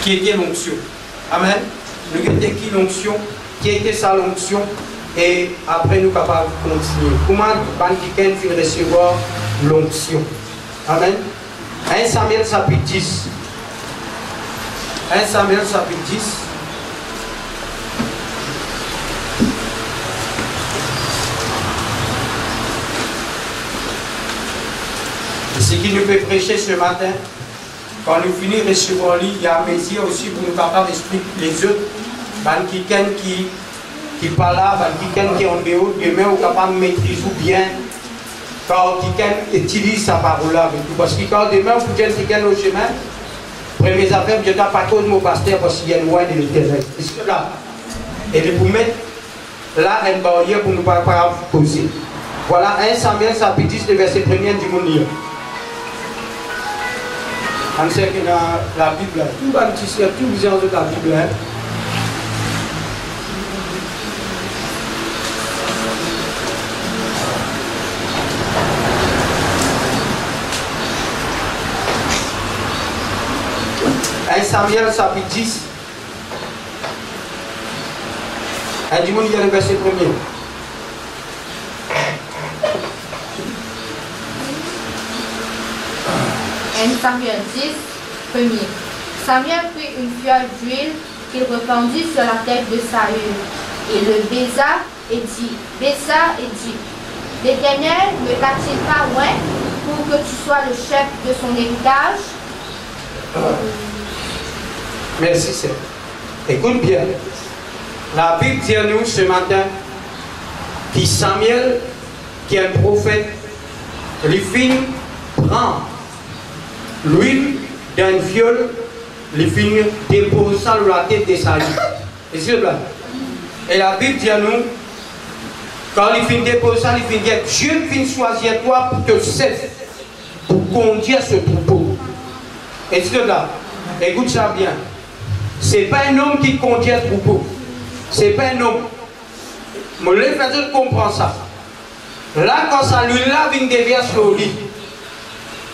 qui était l'onction. Amen. Nous avons qui l'onction, qui était sa l'onction, et après nous sommes capables de continuer. Comment quelqu'un peut recevoir l'onction? Amen. 1 Samuel chapitre 10. 1 Samuel chapitre 10. Ce qui nous fait prêcher ce matin, quand nous finissons de recevoir lui, il y a un mesure aussi pour nous capables d'expliquer les autres. Quelqu'un qui parle là, quelqu'un qui est en dehors, demain on est capable de maîtriser bien quand quelqu'un utilise sa parole là. Parce que quand demain on peut quelqu'un au chemin, premières affaires, je ne pas cause mon pasteur parce qu'il y a loin de l'éternel. Est-ce que là? Et de vous mettre là une barrière pour ne pas poser. Voilà 1 Samuel chapitre 10, le verset 1er du monde. On sait que dans la Bible, tout le tout besoin de la Bible. Hein? Samuel chapitre 10. Un du monde, il y a le verset 1er. Samuel 10, 1er. Samuel prit une fiole d'huile qu'il répandit sur la tête de Saül, et le baisa et dit, l'Éternel ne t'a-t-il pas loin pour que tu sois le chef de son héritage? Merci, Seigneur. Écoute bien. La Bible dit à nous ce matin que Samuel, qui est un prophète, lui fin prend l'huile d'un fiole, lui fin dépose ça sur la tête de Saül. Et la Bible dit à nous, quand il fin dépose ça, il fin dire, Dieu fin choisir toi pour te servir, pour conduire ce troupeau. Est-ce que là, écoute ça bien. Ce n'est pas un homme qui conduit un troupeau. Ce n'est pas un homme. Mais le fait comprendre ça. Là, quand ça lui lave une déviation sur lui,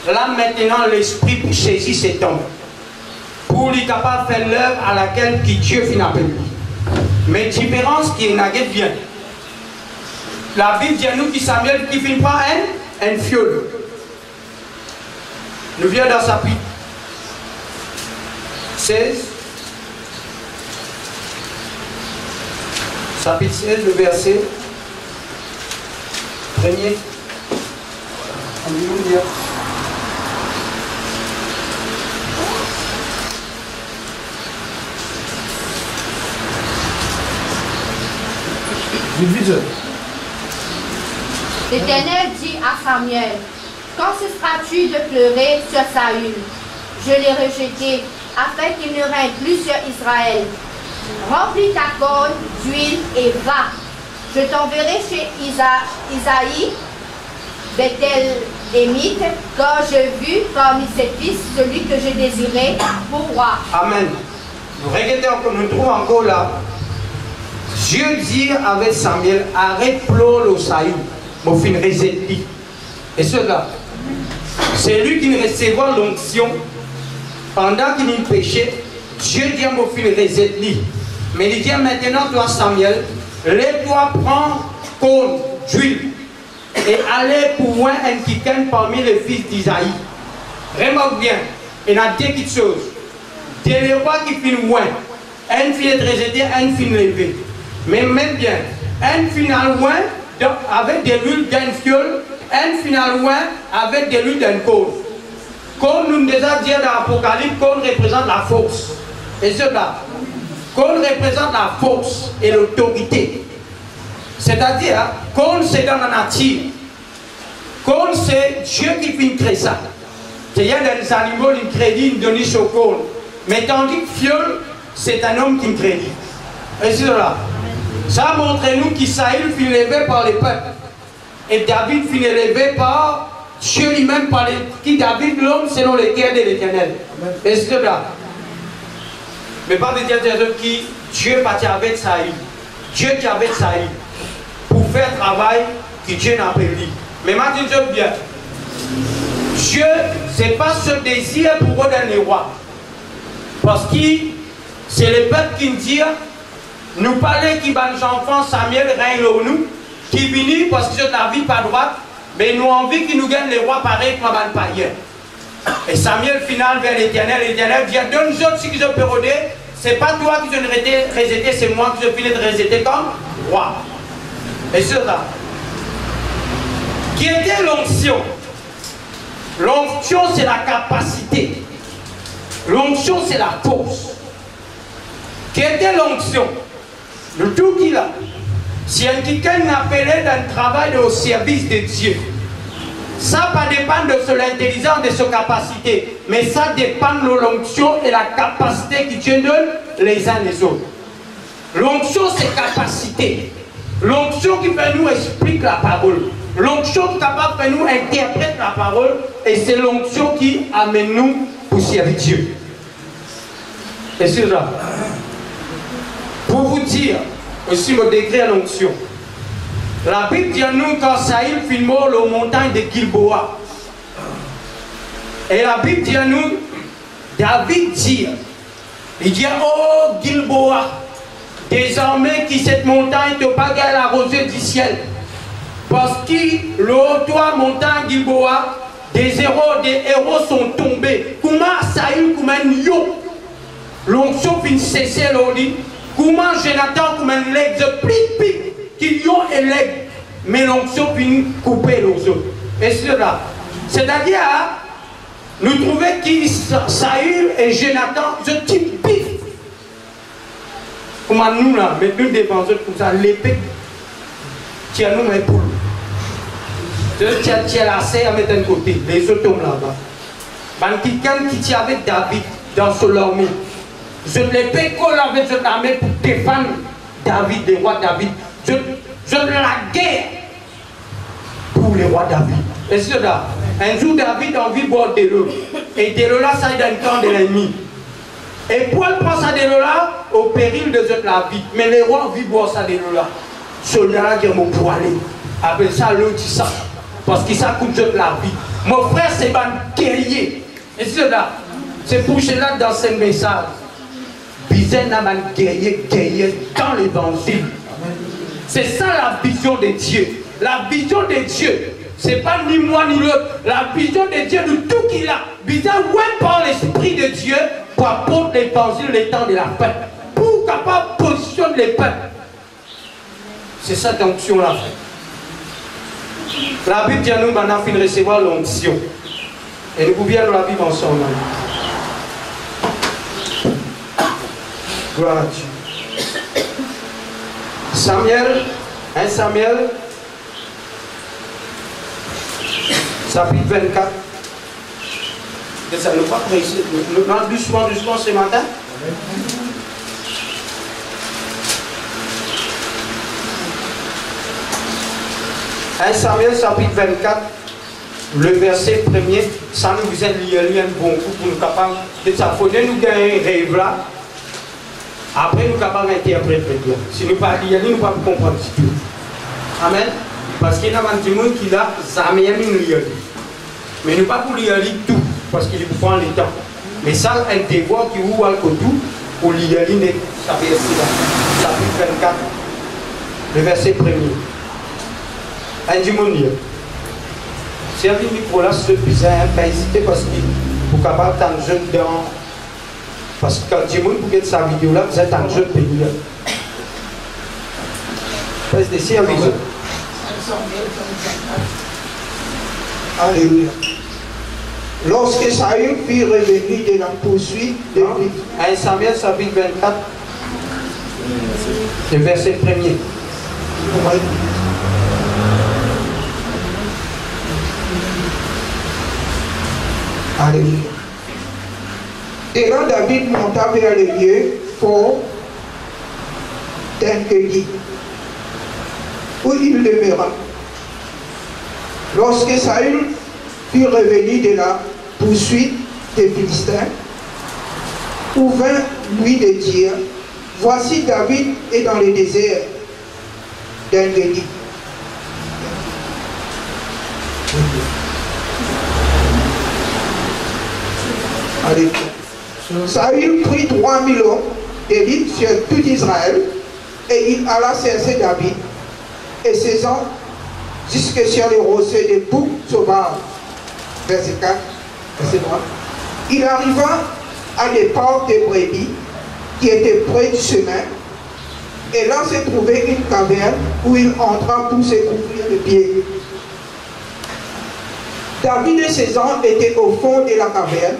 là maintenant l'esprit pour saisir cet homme. Pour lui capable de faire l'œuvre à laquelle Dieu finit appelé. Mais différence qui est naguette bien. La Bible dit à nous que Samuel qui finit pas un fiole. Nous venons dans sa Bible. 16. Chapitre 16, le verset 1er. Alléluia. L'Éternel dit à Samuel, quand cesseras-tu de pleurer sur Saül? Je l'ai rejeté, afin qu'il ne règne plus sur Israël. Remplis ta corne d'huile et va. Je t'enverrai chez Isaïe, Bethel-Émite, car j'ai vu parmi ses fils celui que je désirais pour roi. Amen. Regardez encore, nous trouvons encore là. Dieu dit avec Samuel, arrête pleurer au Saül, mon fin réservé. Et cela, c'est lui qui recevra l'onction pendant qu'il péchait. Dieu dit à mon fils réservé. Mais il dit maintenant, toi Samuel, laisse-toi prendre corne d'huile et aller pour loin un quelqu'un parmi les fils d'Isaïe. Remarque bien, il y a deux petites choses. Des rois qui finissent loin, un fin est réservé, un fin levé. Mais même bien, un final loin avec de l'huile d'un fiole, un final loin avec de l'huile d'un cône. Cône, nous déjà dit dans l'Apocalypse, cône représente la force. Et cela, cône représente la force et l'autorité. C'est-à-dire, cône c'est dans la nature. Cône c'est Dieu qui finit créer ça. Il y a des animaux qui créent, qui donnent au cône. Mais tandis que fiole, c'est un homme qui crée. Et cela. Ça montre nous qu'Israël fut élevé par les peuples. Et David fut élevé par Dieu lui-même, par qui David l'homme selon les cœurs de l'Éternel. Et c'est là. Mais pas de dire qui Dieu partit avec Saïd. Dieu qui avait Saïd. Pour faire le travail que Dieu n'a pas dit. Mais maintenant, bien. Dieu, ce n'est pas ce désir pour donner les rois. Parce que c'est le peuple qui dit, nous parlait qui va nos enfants, Samuel règne au nous, qui finit parce que la vie pas droite, mais nous envie qu'il nous gagne les rois pareils comme un païen. Et Samuel final vers l'Éternel, l'Éternel dit, donne-nous autres ce que je peux rôder, c'est pas toi qui je ne rejeter, c'est moi qui je finis de rejeter comme roi. Et cela, qui était l'onction? L'onction c'est la capacité. L'onction c'est la force. Qui était l'onction? Le tout qu'il a. Si un quelqu'un appelé d'un travail au service de Dieu, ça ne dépend de son intelligence, de sa capacité, mais ça dépend de l'onction et la capacité qui Dieu donne les uns les autres. L'onction c'est capacité. L'onction qui peut nous expliquer la parole. L'onction qui est capable de nous interpréter la parole, et c'est l'onction qui amène nous pour servir Dieu. Et c'est là. Pour vous dire aussi le degré à l'onction. La Bible dit à nous quand Saïl filmait la montagne de Gilboa. Et la Bible dit à nous, David dit, il dit, oh Gilboa, désormais qui cette montagne te pas la rosée du ciel. Parce que le toit montagne Gilboa, des héros sont tombés. Comment Saïl, comment Yo, l'onction finit cesser l'ordi. Comment Jonathan, comme un leg, de pli, qui y ont un leg, mais l'onction finit couper les autres. Et cela, c'est-à-dire, nous trouvons que Saül et Jonathan, je type pif. Comment nous là, mais nous défensons comme ça, l'épée, qui a nous un poule. Tu as la serre à mettre d'un côté, les autres tombent là-bas. Quelqu'un qui tient avec David dans son armée. Je ne l'ai pas collé avec cette armée pour défendre David, le roi David. Je la guerre pour le roi David. Et c'est là. Un jour, David a envie de boire de l'eau. Et de l'eau là, ça est dans le camp de l'ennemi. Et Paul prend ça de l'eau là au péril de la vie. Mais les rois ont envie de boire ça de l'eau là. Celui-là qui est mon poilet. Appelle ça l'eau du sang. Parce que ça coûte de la vie. Mon frère, c'est un guerrier. Et c'est là. C'est pour cela dans ce message. Bizarre n'a pas guerrier dans l'évangile. C'est ça la vision de Dieu. La vision de Dieu, c'est pas ni moi ni l'autre. La vision de Dieu de tout qu'il a. Bizarre, ouais, par l'Esprit de Dieu pour apporter l'évangile le temps de la paix. Pour capable de positionner les peuples. C'est ça l'onction là. La Bible dit à nous maintenant qu'il recevoir l'onction. Et nous pouvions la vivre ensemble. Gloire à Dieu. Samuel, 1 Samuel, chapitre 24. Et ça nous va préciser. Nous allons doucement ce matin. Amen. 1 Samuel, chapitre 24, le verset 1er, ça nous vous a lu un bon coup pour nous capables de s'affonner, nous gagner un rêve là. Après, nous sommes capables d'interpréter. Si nous ne parlons pas, nous ne pouvons pas comprendre du tout. Amen. Parce qu'il y a des gens qui ont jamais lu. Mais nous ne pouvons pas lire tout, parce qu'il faut prendre le temps. Mais ça, un devoir qui ouvre le tout pour lire le chapitre 24, le verset 1er. Un démoniaque. Si vous avez un micro là, c'est bizarre, pas hésiter parce qu'il faut capable d'être jeune dans. Parce que quand Dieu vous regarde sa vidéo là, vous êtes en jeu de pays là. Restez ici avec eux. Alléluia. Lorsque Saül fut revenu de la poursuite de 1 Samuel chapitre 24, le verset 1er. Alléluia. Et là, David monta vers le lieu fort d'Engedi, où il demeura. Lorsque Saül fut revenu de la poursuite des Philistins, où vint lui de dire, voici David est dans le désert d'Engedi. Alléluia. Saül prit 3000 hommes d'élite sur tout Israël et il alla chercher David et ses hommes jusque sur les rochers des boucs sauvages. Verset 4, verset 3. Il arriva à des portes de brebis qui étaient près du chemin, et là se trouvait une caverne où il entra pour se couvrir les pieds. David et ses hommes étaient au fond de la caverne.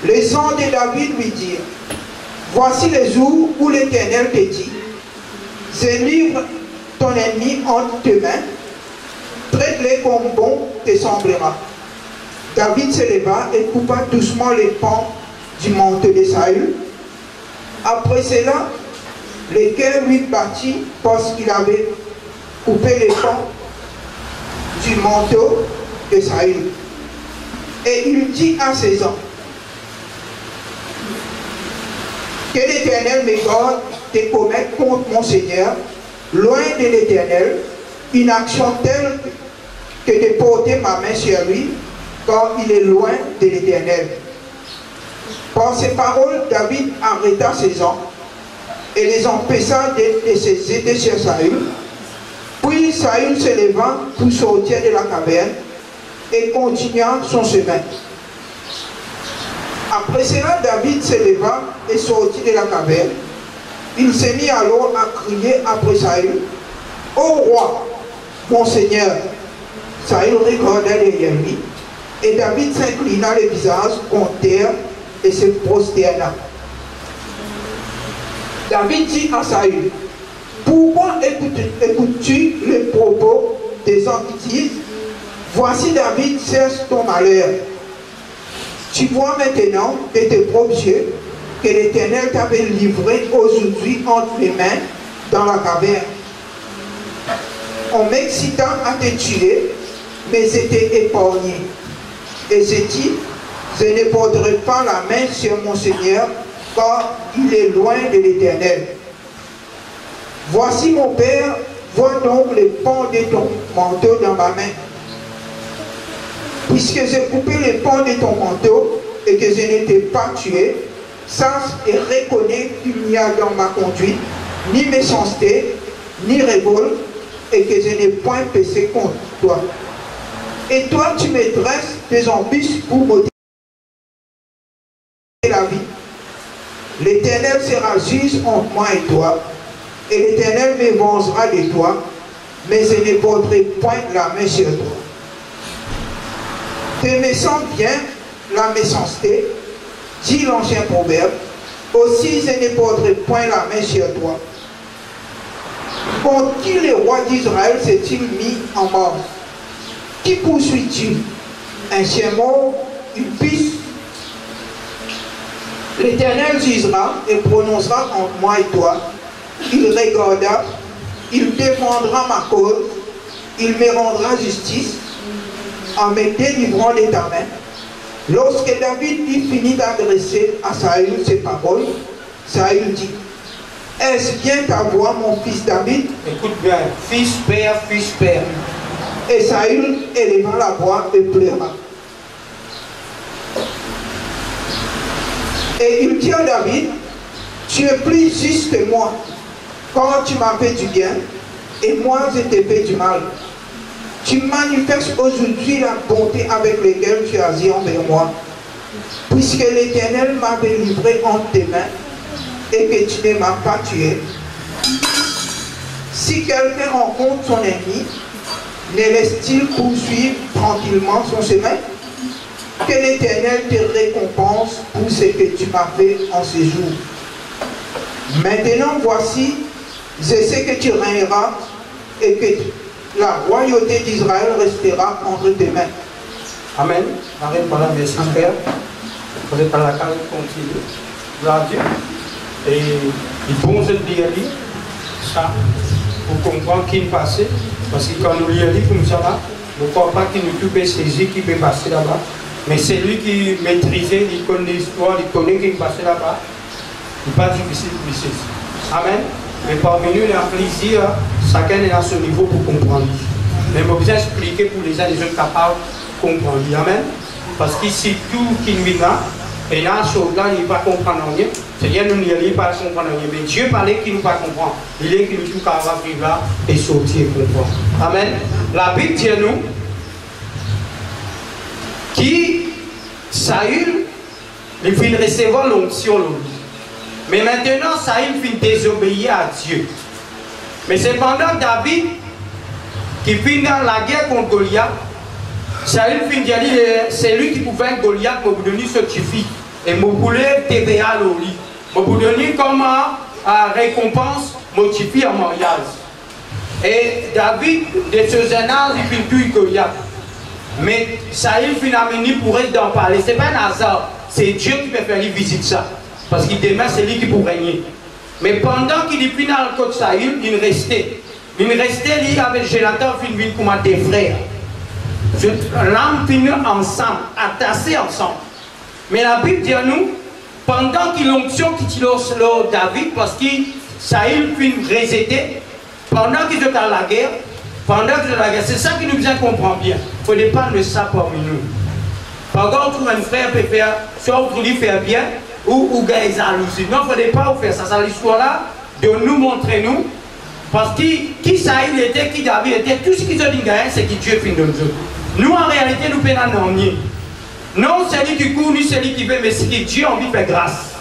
Les hommes de David lui dirent: voici les jours où l'Éternel te dit: je livre ton ennemi entre tes mains, traite-les comme bon te semblera. David se leva et coupa doucement les pans du manteau de Saül. Après cela, le cœur lui battit parce qu'il avait coupé les pans du manteau de Saül. Et il dit à ses hommes: que l'Éternel me garde de commettre contre mon Seigneur, loin de l'Éternel, une action telle que de porter ma main sur lui, car il est loin de l'Éternel. Par ces paroles, David arrêta ses hommes et les empêcha de se jeter sur Saül. Puis Saül se leva pour sortir de la caverne et continua son chemin. Après cela, David se leva et sortit de la caverne. Il se mit alors à crier après Saül: ô roi, mon Seigneur. Saül regarda derrière lui, et David s'inclina le visage contre terre et se prosterna. David dit à Saül: pourquoi écoutes-tu les propos des gens qui disent: voici David cherche ton malheur? Tu vois maintenant de tes propres yeux que l'Éternel t'avait livré aujourd'hui entre les mains dans la caverne. En m'excitant à te tuer, mais j'étais épargné. Et j'ai dit: je ne porterai pas la main sur mon Seigneur, car il est loin de l'Éternel. Voici mon Père, vois donc les pans de ton manteau dans ma main. Puisque j'ai coupé les pans de ton manteau et que je ne t'ai pas tué, sache et reconnais qu'il n'y a dans ma conduite ni méchanceté, ni révolte, et que je n'ai point péché contre toi. Et toi, tu me dresses des embûches pour m'ôter la vie. L'Éternel sera juge entre moi et toi, et l'Éternel me vengera de toi, mais je ne porterai point la main sur toi. Tes méchants vient la méchanceté, dit l'ancien proverbe, aussi je ne porterai point la main sur toi. Contre qui le roi d'Israël s'est-il mis en mort? Qui poursuit-il? Un chien mort, une piste? L'Éternel jugera et prononcera entre moi et toi. Il regarda, il défendra ma cause, il me rendra justice en me délivrant de ta main. Lorsque David eut fini d'adresser à Saül ces paroles, Saül dit: est-ce bien ta voix, mon fils David? Écoute bien, fils, père, fils, père. Et Saül éleva la voix et pleura. Et il dit à David: tu es plus juste que moi, quand tu m'as fait du bien, et moi je t'ai fait du mal. Tu manifestes aujourd'hui la bonté avec laquelle tu agis envers moi, puisque l'Éternel m'avait livré entre tes mains, et que tu ne m'as pas tué. Si quelqu'un rencontre son ennemi, ne laisse-t-il poursuivre tranquillement son chemin? Que l'Éternel te récompense pour ce que tu m'as fait en ce jour. Maintenant voici, je sais que tu régneras et que la royauté d'Israël restera entre tes mains. Amen. Arrête par là, merci Père. Vous êtes à la case continue. Gloire à Dieu. Et il est bon de lire ça pour comprendre qui est passé. Parce que quand nous lisons comme ça, là, nous ne croyons pas qu'il nous peut saisir qui peut passer là-bas. Mais c'est lui qui maîtrisait, il connaît l'histoire, il connaît qui est passé là-bas. Il n'est pas difficile de saisir. Amen. Mais parmi nous, il y a un plaisir, chacun est à ce niveau pour comprendre. Mais il faut bien expliquer pour les uns et les autres capables de comprendre. Amen. Parce qu'ici, tout qui nous vient, Et là, là, il ne va pas comprendre rien. C'est-à-dire, nous ne lisons pas comprendre rien. Mais Dieu parlait qu'il ne va pas comprendre. Il est qu'il nous tout capable de vivre là et sortir et comprendre. Amen. La Bible dit à nous qui Saül, il vient recevoir l'onction. Mais maintenant, Saül vient désobéir à Dieu. Mais cependant, David, qui vient dans la guerre contre Goliath, Saül vient dire, c'est lui qui pouvait être Goliath, pour vous donner ce qui fit. Et je voulais TVA au lit. Je vous donner comme récompense, motivé en mariage. Et David, de ce jeune âge, il vient tuer Goliath. Mais Saül finalement pour être d'en parler. Ce n'est pas un hasard. C'est Dieu qui peut faire visiter ça. Parce qu'il demain, c'est lui qui peut régner. Mais pendant qu'il est venu dans le côté de Saül, il restait. Il restait, lui, avec Jonathan, il vient comme des frères. L'âme finit ensemble, attachés ensemble. Mais la Bible dit à nous, pendant qu'il l'onction qui tire David, parce que Saül finit rejeté, pendant qu'il est dans la guerre, c'est ça qui nous bien comprend bien. Il faut dépendre de ça parmi nous. Par contre, un frère peut faire, soit vous lui faire bien, ou gagner jalousie. Non, il ne faut pas faire ça. C'est l'histoire là de nous montrer nous. Parce que qui Saül était, qui David était, tout ce qu'ils ont dit gagner, c'est que Dieu finit de nous. Nous, en réalité, nous prenons nier. Non, c'est lui qui court, ni c'est lui qui veut, mais c'est que Dieu a envie de faire grâce.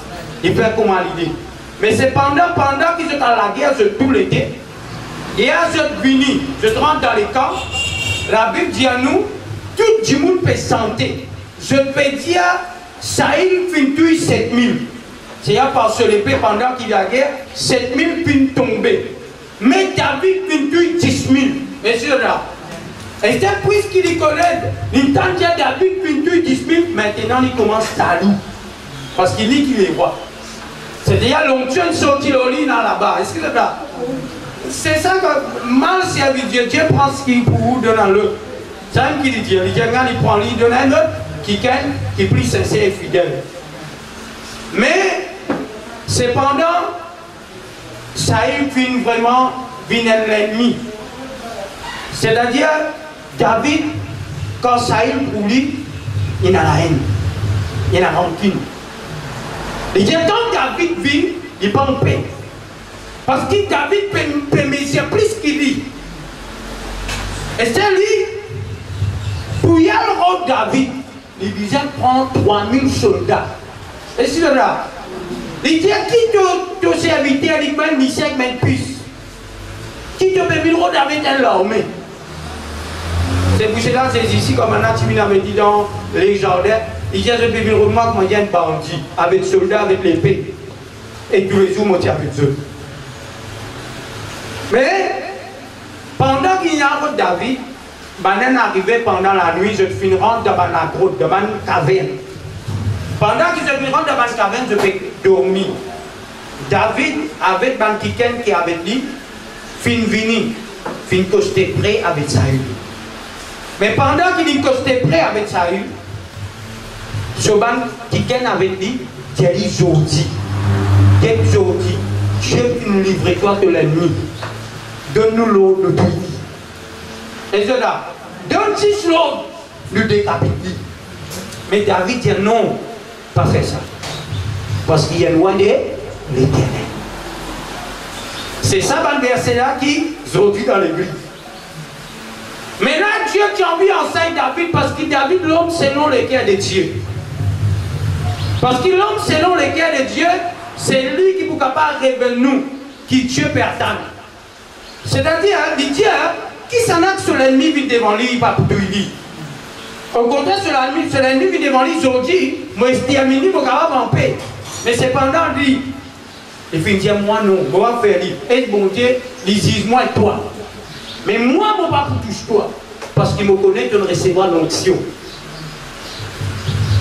Il fait comment l'idée. Mais c'est pendant qu'ils sont dans la guerre, tout l'été, et à cette vini, je rentre dans les camps, la Bible dit à nous, tout le monde peut santé. Je peux dire, Saül finit tuer 7000. C'est-à-dire parce que l'épée, pendant qu'il y a la guerre, 7000 finit tomber. Mais David finit tuer 10 000. Et c'est là. Et c'est puisqu'il y connaît, il entend dire David finit tuer 10 000, maintenant il commence à louer. Parce qu'il dit qu'il les voit. C'est-à-dire l'onction sortit au lit là-bas. Est-ce que c'est là? C'est ça que mal servi Dieu. Dieu prend ce qu'il pour vous, donne-le. C'est un qui dit Dieu. Il dit, il prend lui, donne un autre qui est plus sincère et fidèle. Mais, cependant, Saül finit vraiment l'ennemi. C'est-à-dire, David, quand Saül pour lui, il a la haine. Il a la rancune. Il dit, quand David vit, il n'est pas en paix. Parce que David peut mesurer plus qu'il dit. Et c'est lui, pour y aller le rôle de David, il disait prendre 3000 soldats. Et c'est là. Il dit, qui te serviteur, il m'a mis 5 000 puces. Qui te permet le rôle David dans l'armée. C'est pour cela que c'est ici, comme Anatimi avait dit dans les jardins, il dit, je peux le rôle, moi, il y a un bandit, avec soldats, avec l'épée. Et tous les jours, moi, je avec eux. Mais, pendant qu'il y a un David, Banan arrivait pendant la nuit, je finis dans la grotte, dans une caverne. Pendant que je finis dans la caverne, je vais dormir. David, avec Bantiken qui est avec lui, fin vini, fin costé prêt avec Saül. Mais pendant qu'il est costé prêt avec Saül, ce Bantiken avec lui, il a dit Jodi, Dieu nous livre toi de l'ennemi. Donne-nous l'eau de tout. Et cela, donne-nous l'eau, nous décapite. Mais David dit non, pas faire ça. Parce qu'il est loin de l'Éternel. C'est ça, le verset-là qui se retrouve dans l'église. Mais là, Dieu qui a envie enseigne David, parce que David, l'homme selon le cœur de Dieu. Parce que l'homme selon le cœur de Dieu, c'est lui qui peut capable de révéler nous, qui Dieu peut attendre. C'est-à-dire, il dit, qui s'en a que sur l'ennemi vient devant lui, il va pour lui. Au contraire, sur l'ennemi vient devant lui, aujourd'hui, moi, je dis à Mini, je vais en paix. Mais cependant, lui, il fait dire, moi non, je vais faire lui. Et bon Dieu, il dit, moi et toi. Mais moi, je ne vais pas toucher toi. Parce qu'il me connaît, tu ne recevras l'onction.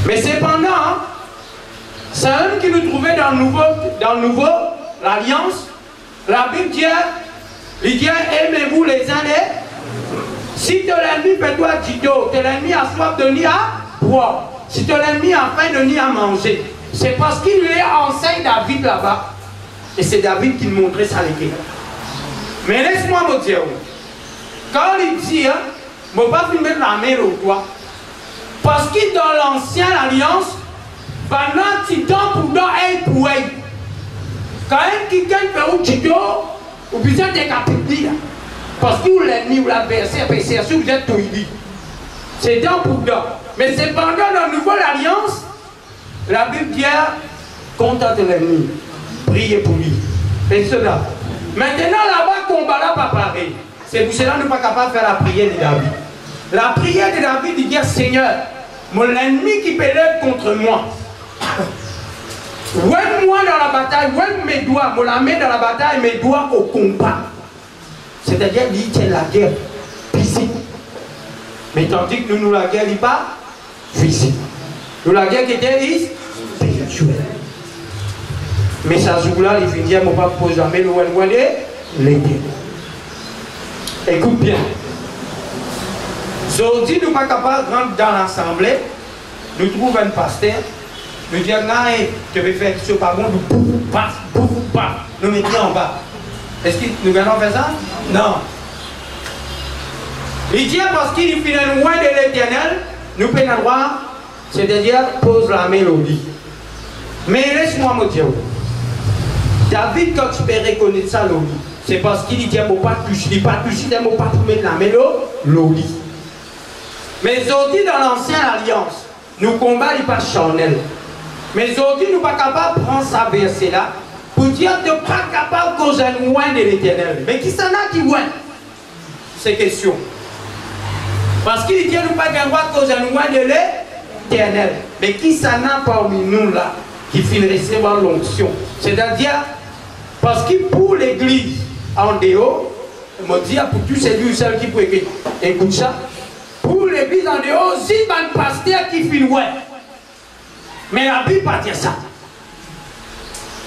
Mais cependant, c'est un qui nous trouvait dans le nouveau, l'alliance. La Bible dit, il dit, aimez-vous les uns les. Si ton ennemi fait toi Dido, ton ennemi a soif de ni à boire. Si ton ennemi a faim de ni à manger. C'est parce qu'il lui enseigne David là-bas. Et c'est David qui nous montrait ça l'équipe. Mais laisse-moi me dire, quand il dit, je ne vais pas mettre la main au toit. Parce que dans l'ancienne alliance, Pendant que tu dors pour dors, elle pourrait. Quand elle qui gagne par où tu dors, ou bien tu es capable. Parce que vous l'ennemi ou l'adversaire, c'est sûr que vous êtes tout dit. C'est dents pour dents. Mais cependant, dans la nouvelle alliance, la Bible dit contente l'ennemi, priez pour lui. Et cela. Maintenant, là-bas, combat là pas pareil. C'est pour cela que nous ne sommes pas capables de faire la prière de David. La prière de David, il dit Seigneur, mon ennemi qui pélève contre moi. Ouaille-moi dans la bataille, ouaille mes doigts, me la met dans la bataille, mes doigts au combat. C'est-à-dire, il tient la guerre physique. Mais tandis que nous, la guerre n'est pas physique. Nous, la guerre qui était spirituelle. Mais ça joue-là, il finit, on ne va pas jamais le ouaille les guerres. Écoute bien. Aujourd'hui, nous ne sommes pas capables de rentrer dans l'assemblée. Nous trouvons un pasteur. Nous disons, non, tu veux faire ce pas bon, nous pouf, nous mettons en bas. Est-ce que nous allons faire ça? Non. Il dit parce qu'il finit loin de l'Éternel, nous pouvons le droit, c'est-à-dire pose la mélodie. Mais laisse-moi me dire, David, quand tu peux reconnaître ça, l'oli, c'est parce qu'il dit, il ne faut pas toucher, il ne faut pas toucher, il ne faut pas mettre la mélodie. Mais aujourd'hui, dans l'ancienne alliance, nous combattons pas charnel. Mais aujourd'hui, nous ne sommes pas capables de prendre ça verset-là pour dire que nous ne sommes pas capables de causer loin de l'Éternel. Mais qui s'en a qui loin? C'est question. Parce qu'il dit que nous ne sommes pas capables de causer loin de l'Éternel. Mais qui s'en a parmi nous là qui finit recevoir l'onction? C'est-à-dire, parce que pour l'église en dehors, je me dis pour tous ceux qui peuvent écouter ça, pour l'église en dehors, si un pasteur qui finit ouais. Mais la Bible pas dire ça.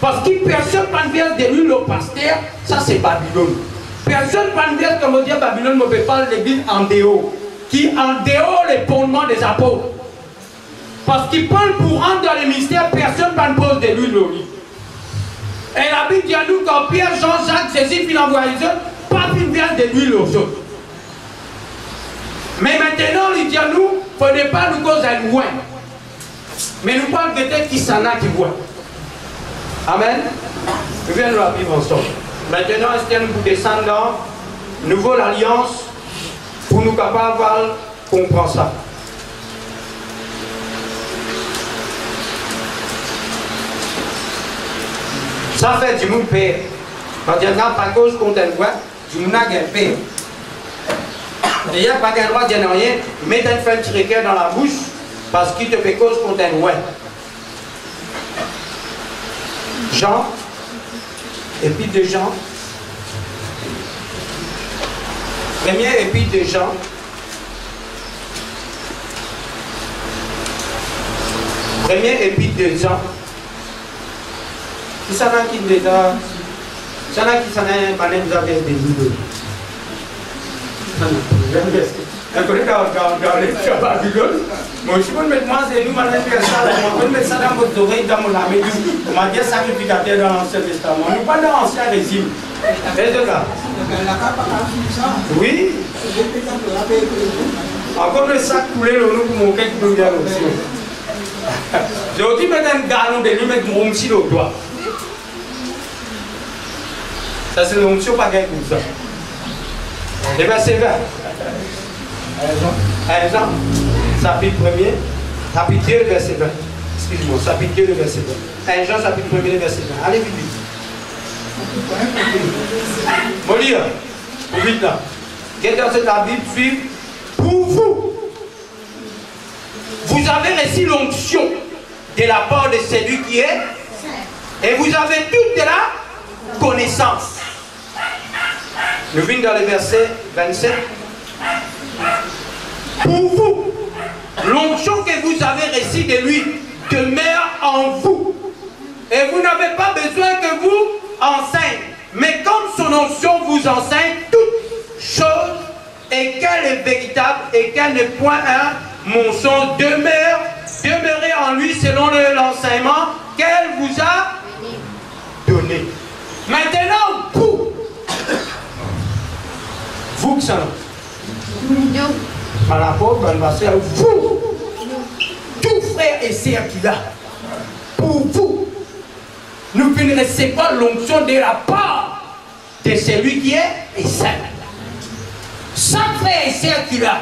Parce que personne ne vient de lui le pasteur, ça c'est Babylone. Personne ne vient comme dire Babylone, ne peut pas l'église en dehors. Qui en dehors les fondements des apôtres. Parce qu'il parle pour rentrer dans le mystère, personne ne pose de lui le lit. Et la Bible dit à nous quand Pierre, Jean, Jacques, Jésus, puis l'envoie les autres, pas une vient de lui aux autres. Mais maintenant, il dit à nous, il ne faut pas nous causer loin. Mais nous parlons de tête qui s'en a qui voit. Amen. Nous venons la vivre ensemble. Maintenant, est-ce que nous descendons dans nouvelle alliance pour nous capables de comprendre ça. Ça fait du monde père. Quand il y a pas cause contre un droit, du monde a un père. Il n'y a pas qu'un droit de dire rien, mets un fin de dans la bouche. Parce qu'il te fait cause contre un ouais. Jean, épître de Jean, première épître de Jean, première épître de Jean, qui s'en a qui déjà, s'en a qui s'en a pas nous avez des idées. On connaît dans les Babylone. Moi, je peux mettre moi, c'est nous, maintenant, on peut mettre ça dans votre oreille, dans mon âme. On m'a dit sacrificateur dans l'Ancien Testament. Nous pas dans l'Ancien régime. Et de là. Oui. Encore le sac coulé, le nous, pour mon cœur, pour nous dire aussi. J'ai aussi mis un galon de lui, mettre mon petit au doigt. Ça, c'est l'onction, pas gain comme ça. Et bien, c'est vrai. Exemple, chapitre 1er, chapitre 2, verset 20. Excuse-moi, chapitre 2, verset 20. Jean, chapitre 1er, verset 20. Allez, vite, vite. Mon lire, vite là. Quelle dans cette la Bible suit pour vous. Vous avez reçu l'onction de la part de celui qui est, et vous avez toute la connaissance. Nous venons dans le verset 27. Pour vous, l'onction que vous avez reçue de lui demeure en vous. Et vous n'avez pas besoin que vous enseigne. Mais comme son onction vous enseigne toutes choses, et qu'elle est véritable, et qu'elle n'est point un mensonge, demeurez en lui selon l'enseignement qu'elle vous a donné. Maintenant, vous qui s'en par rapport à vous, tout frère et sœur qu'il a, nous pouvons recevoir l'onction de la part de celui qui est saint. Chaque frère et sœur qu'il a,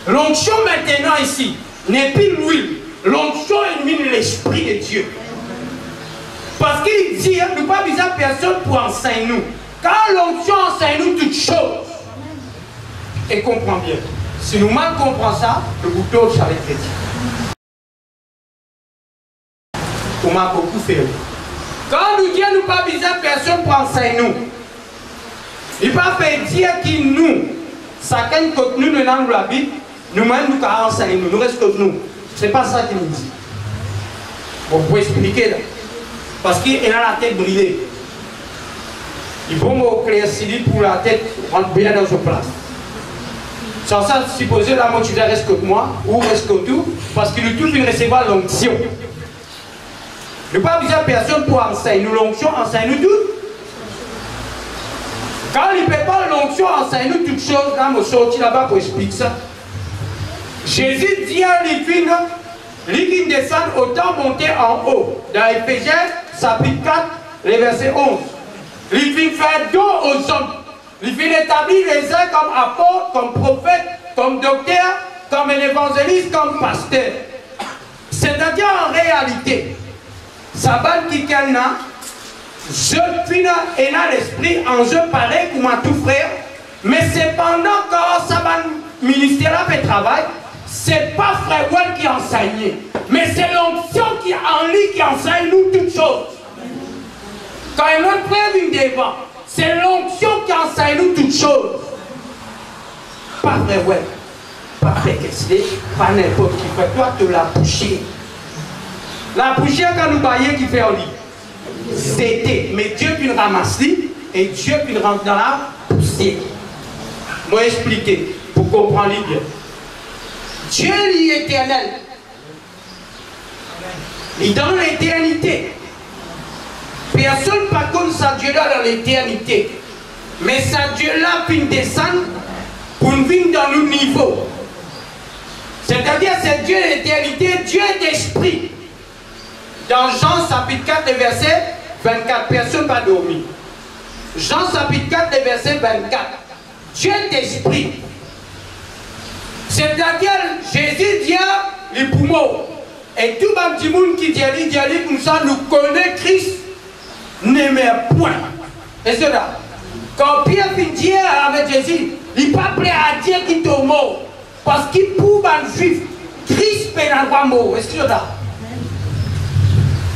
l'onction maintenant ici n'est plus l'huile, l'onction est mis l'Esprit de Dieu. Parce qu'il dit, nous pas besoin de personne pour enseigner nous. Car l'onction enseigne nous toutes choses. Et comprends bien. Si nous mal comprenons ça, le bouton ça va être chrétien. On m'a beaucoup fait. Quand nous disons nous pas besoin de personne pour enseigner nous, il ne pas fait dire que nous, chacun contenu de dans la Bible, nous-mêmes nous allons enseigner nous, nous restons nous. Ce n'est pas ça qu'il nous dit. On peut expliquer là. Parce qu'il a la tête brûlée. Il faut m'éclaircir pour la tête rentrer bien dans sa place. Sans ça, supposer la moi tu reste que moi, ou reste que tout, parce qu'il nous tout vient recevoir l'onction. Nous pas besoin de personne pour enseigner. Nous l'onction enseigne nous tout. Quand il ne peut pas l'onction enseigne nous toutes choses, quand je sorti là-bas pour expliquer ça. Jésus dit à l'Église, l'Église descend autant monter en haut. Dans Éphésiens, chapitre 4, le verset 11. L'Église fait don aux hommes. L'Église établit les uns comme apôtres, comme prophètes, comme docteurs, comme un évangéliste, comme pasteur. C'est-à-dire en réalité, Saban qui n'a, je suis dans l'esprit, en jeu pareil comme un tout frère, mais cependant quand Saban ministère fait travail, c'est pas frère Well qui enseigne, mais c'est l'onction qui en lui qui enseigne nous toutes choses. Quand un autre frère vient devant, c'est l'onction qui enseigne nous toutes choses. Pas frère Well, pas frère Kessler, pas n'importe qui fait. Toi, tu l'as poussé. La poussière quand nous baillons qui fait au lit. C'était. Mais Dieu qui nous ramasse et Dieu qui nous rentre dans la poussière. Moi expliquer pour comprendre bien. Dieu est éternel. Il est dans l'éternité. Personne par contre ça Dieu là dans l'éternité. Mais ça Dieu là puis descendre pour nous venir dans nos niveaux. C'est-à-dire c'est Dieu l'éternité, Dieu est esprit. Dans Jean chapitre 4, verset 24, personne n'a pas dormi. Jean chapitre 4, verset 24. Dieu est esprit. C'est-à-dire, Jésus dit les poumons. Et tout le petit monde qui dit comme ça, nous connaît Christ, n'aimait point. Et cela. Quand Pierre dit avec Jésus, il n'est pas prêt à dire qu'il est mort. Parce qu'il prouve un juif, Christ peut n'avoir mort. Est-ce que c'est ça?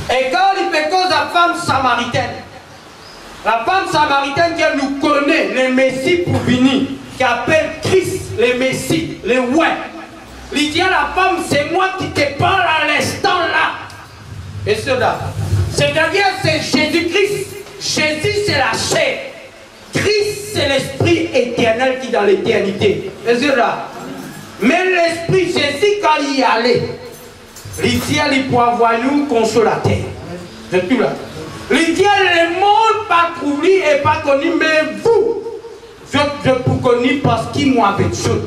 Et quand il fait cause à la femme samaritaine qui nous connaît, le Messie pour venir, qui appelle Christ, le Messie, le ouais. Il dit à la femme, c'est moi qui te parle à l'instant là. Et cela. C'est-à-dire, c'est Jésus-Christ. Jésus, c'est la chair. Christ, c'est l'esprit éternel qui est dans l'éternité. Et cela. Mais l'esprit Jésus, quand il y allait, il dit pour avoir nous consolateur. C'est tout là. Il dit le monde pas trouvé et pas connu, mais vous, je vous connais parce qu'il m'a avec vous.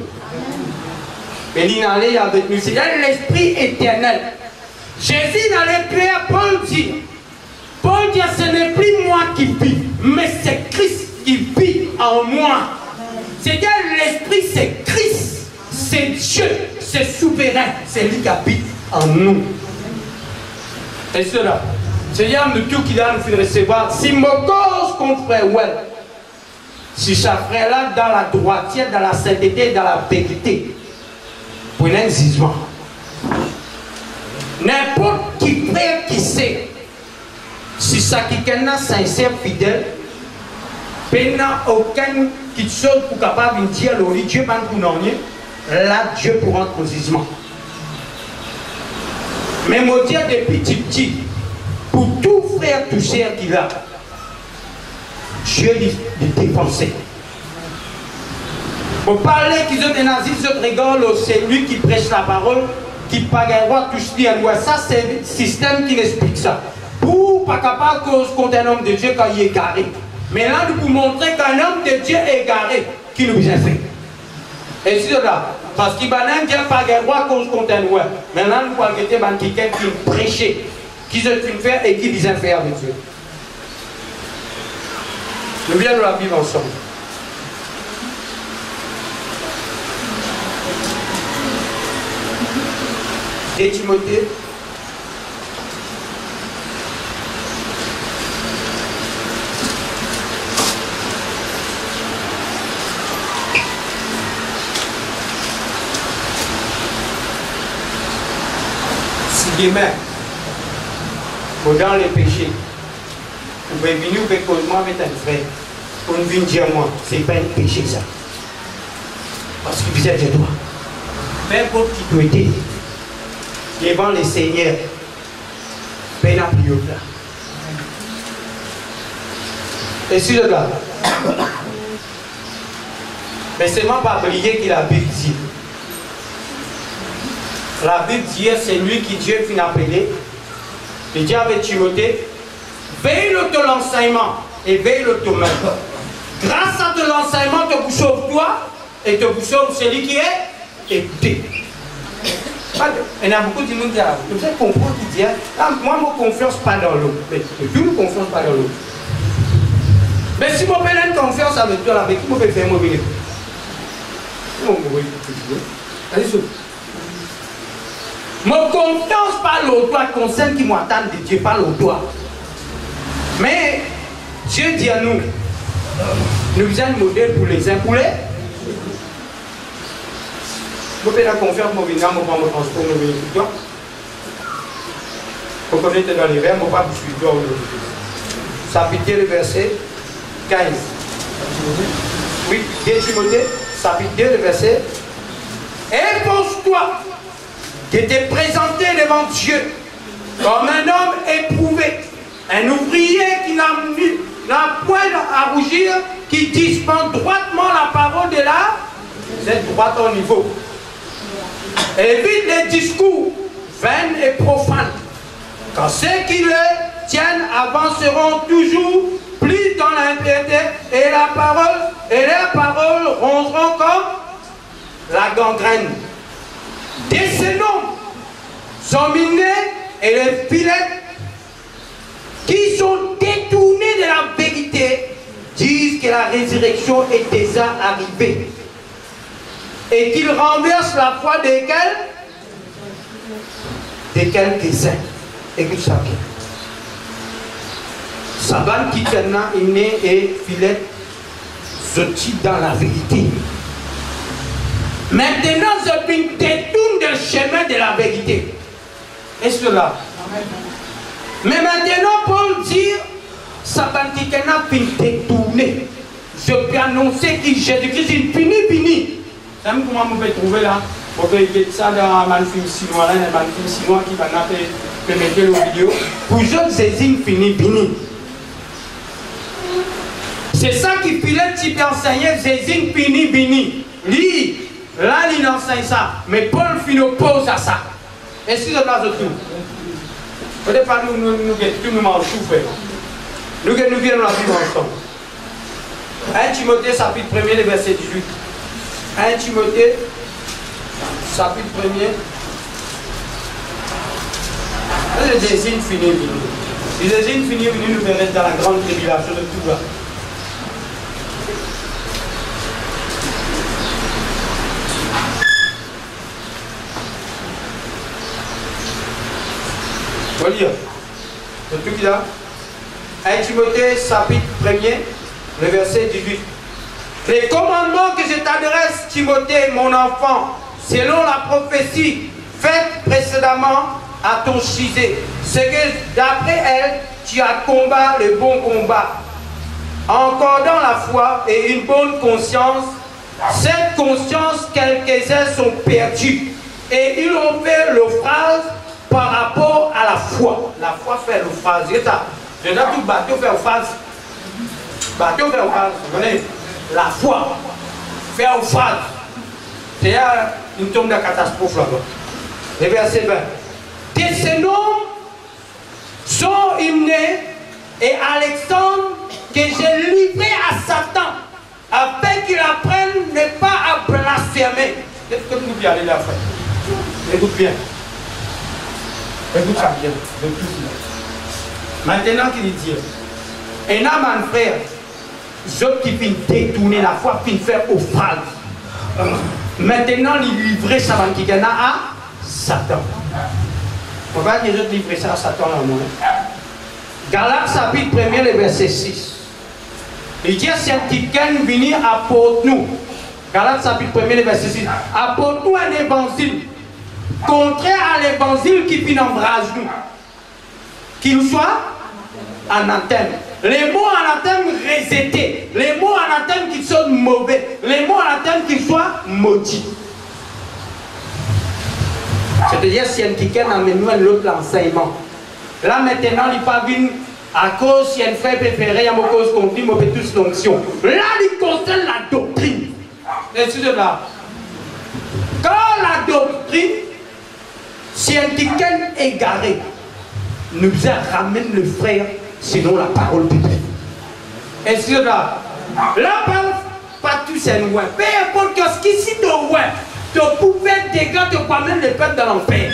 Et il allait avec nous. C'est l'esprit éternel. Jésus dans les prières, Paul dit, ce n'est plus moi qui vis, mais c'est Christ qui vit en moi. C'est-à-dire l'esprit, c'est Christ, c'est Dieu, c'est souverain, c'est lui qui habite en nous. Et cela, Seigneur, nous tout qui doit nous faire recevoir. Si mon cause contre frère Well, si chaque frère là dans la droitière, dans la sainteté, dans la vérité, pour un jugement. N'importe qui frère qui sait, si ça qui est sincère, fidèle, il n'y a aucune chose pour capable de dire à Dieu, là Dieu pour rendre au jugement. Mais moi dire depuis petit, pour tout frère, tout sœur qu'il a, Dieu lui dépensé. Pour parler qu'ils ont des nazis, ils ont rigolé, c'est lui qui prêche la parole, qui pagaera tout ce qui est à ça, c'est le système qui explique ça. Pour pas capable cause contre un homme de Dieu quand il est égaré. Mais là, nous pouvons montrer qu'un homme de Dieu est égaré, qui nous a fait. Et c'est là. Parce qu'il n'y a pas de roi contre un roi. Maintenant, nous pouvons arrêter quelqu'un qui prêchait. qui se font faire et qui viennent faire avec Dieu. Nous viens de la vivre ensemble. Et Timothée, si demain, dans les péchés, vous pouvez venir avec moi avec un frère, pour nous venir dire moi, c'est pas un péché ça. Parce que vous êtes de toi. Peu importe qui tu étais, devant les seigneurs, peine à plus haut là. Et si le gars, mais seulement pas oublier que la Bible dit. La Bible dit, c'est lui qui Dieu finit appelé. Il dit avec Timothée, veille de l'enseignement et veille de toi-même. Grâce à ton enseignement, te vous sauve toi et te vous sauve celui qui est écouté. Il y a beaucoup de gens qui disent, vous avez compris qui dit, moi, je ne confiance pas dans l'eau. Mais je ne confiance pas dans l'eau. Mais si je fais une confiance avec toi, avec qui je peux faire mon bénéfice? Mon confiance par l'autre concerne qui m'attend de Dieu, pas l'autre. Mais Dieu dit à nous, nous sommes un modèle pour les uns, pour les. Vous pouvez la confiance, mon venir, mon prendre mon transport, mon venir pour toi. Vous connaissez dans les vers, mon pas vous suivre toi aujourd'hui. Chapitre le verset 15. Oui, 2 Timothée, chapitre 2, le verset. Impose-toi de te présenter devant Dieu comme un homme éprouvé, un ouvrier qui n'a point à rougir, qui dispense droitement la parole de là, c'est droit au niveau. Évite les discours vains et profanes, car ceux qui le tiennent avanceront toujours plus dans l'impiété et leurs paroles rongeront comme la gangrène. Des ces noms sont minés et les filets qui sont détournés de la vérité disent que la résurrection est déjà arrivée et qu'ils renversent la foi de quelques-uns. Écoute ça bien. Saban qui tena iné et filet sorti dans la vérité. Maintenant, je me détourne du chemin de la vérité. Est-ce que là? Mais maintenant, Paul dit, Saban qui tena fin détourné. Je peux annoncer que Jésus-Christ est fini. Vous savez comment vous pouvez trouver là? Vous pouvez mettre ça dans un film chinois, là, un film chinois qui va mettre le vidéo. Pour je Jésus fini. C'est ça qui filet qui peut enseigner Jésus fini. Lui, là, il enseigne ça. Mais Paul finit oppose à ça. Excusez-moi, je trouve. Au départ, nous m'en souffrons. Nous viennent la vivre ensemble. 1 Timothée, chapitre 1er, verset 18. 1 Timothée, chapitre 1er. Le désigne fini. Le désigne fini, nous verrons dans la grande tribulation de tout bas. On va lire. C'est tout qui là. 1 Timothée, chapitre 1er, le verset 18. Les commandements que je t'adresse, Timothée, mon enfant, selon la prophétie faite précédemment à ton sujet, c'est que d'après elle, tu as combattu le bon combat, encore dans la foi et une bonne conscience. Cette conscience, quelques-uns sont perdus et ils ont fait l'offrage par rapport à la foi. La foi fait l'offrage. C'est ça. Je dois tout bateau faire l'offrage. Bateau faire l'offrage. Vous voyez? La foi. Faire l'offrage. C'est une tombe de catastrophe là-bas. Le verset 20. Des ces noms sont hymnés et Alexandre que j'ai livré à Satan afin qu'il apprenne ne pas à blasphémer. Qu'est-ce que vous voulez aller là faire? Écoute bien. Écoute ça bien, de tout cela. Maintenant qu'il dit, et là, mon frère, ceux qui viennent détourner la foi, viennent faire offrande. Maintenant, il livrer ça à Satan. On va dire de livrer ça à Satan là, moi. Galates chapitre 1er, le verset 6. Il dit c'est un petit quelqu'un venir apporte-nous. Galates chapitre 1er, le verset 6. Apporte-nous un évangile contraire à l'évangile qui vient embrase nous. Qu'il soit anathème. Les mots anathème rejetés. Les mots anathème qui sont mauvais. Les mots anathème qui soient maudits. C'est-à-dire si un quelqu'un amène nous un autre enseignement. Là maintenant, il pas venu à cause si un frère préféré, il y a une cause conflit, il fait tous l'onction. Là, il concerne la doctrine. Excusez-moi. Quand la doctrine, si un quelqu'un égaré, nous ramène le frère selon la parole de Dieu. Excusez-moi. Là, pas tous un loin. Peu importe ce qui est loin. Tu pouvais dégâts, tu amènes le peuple dans l'enfer.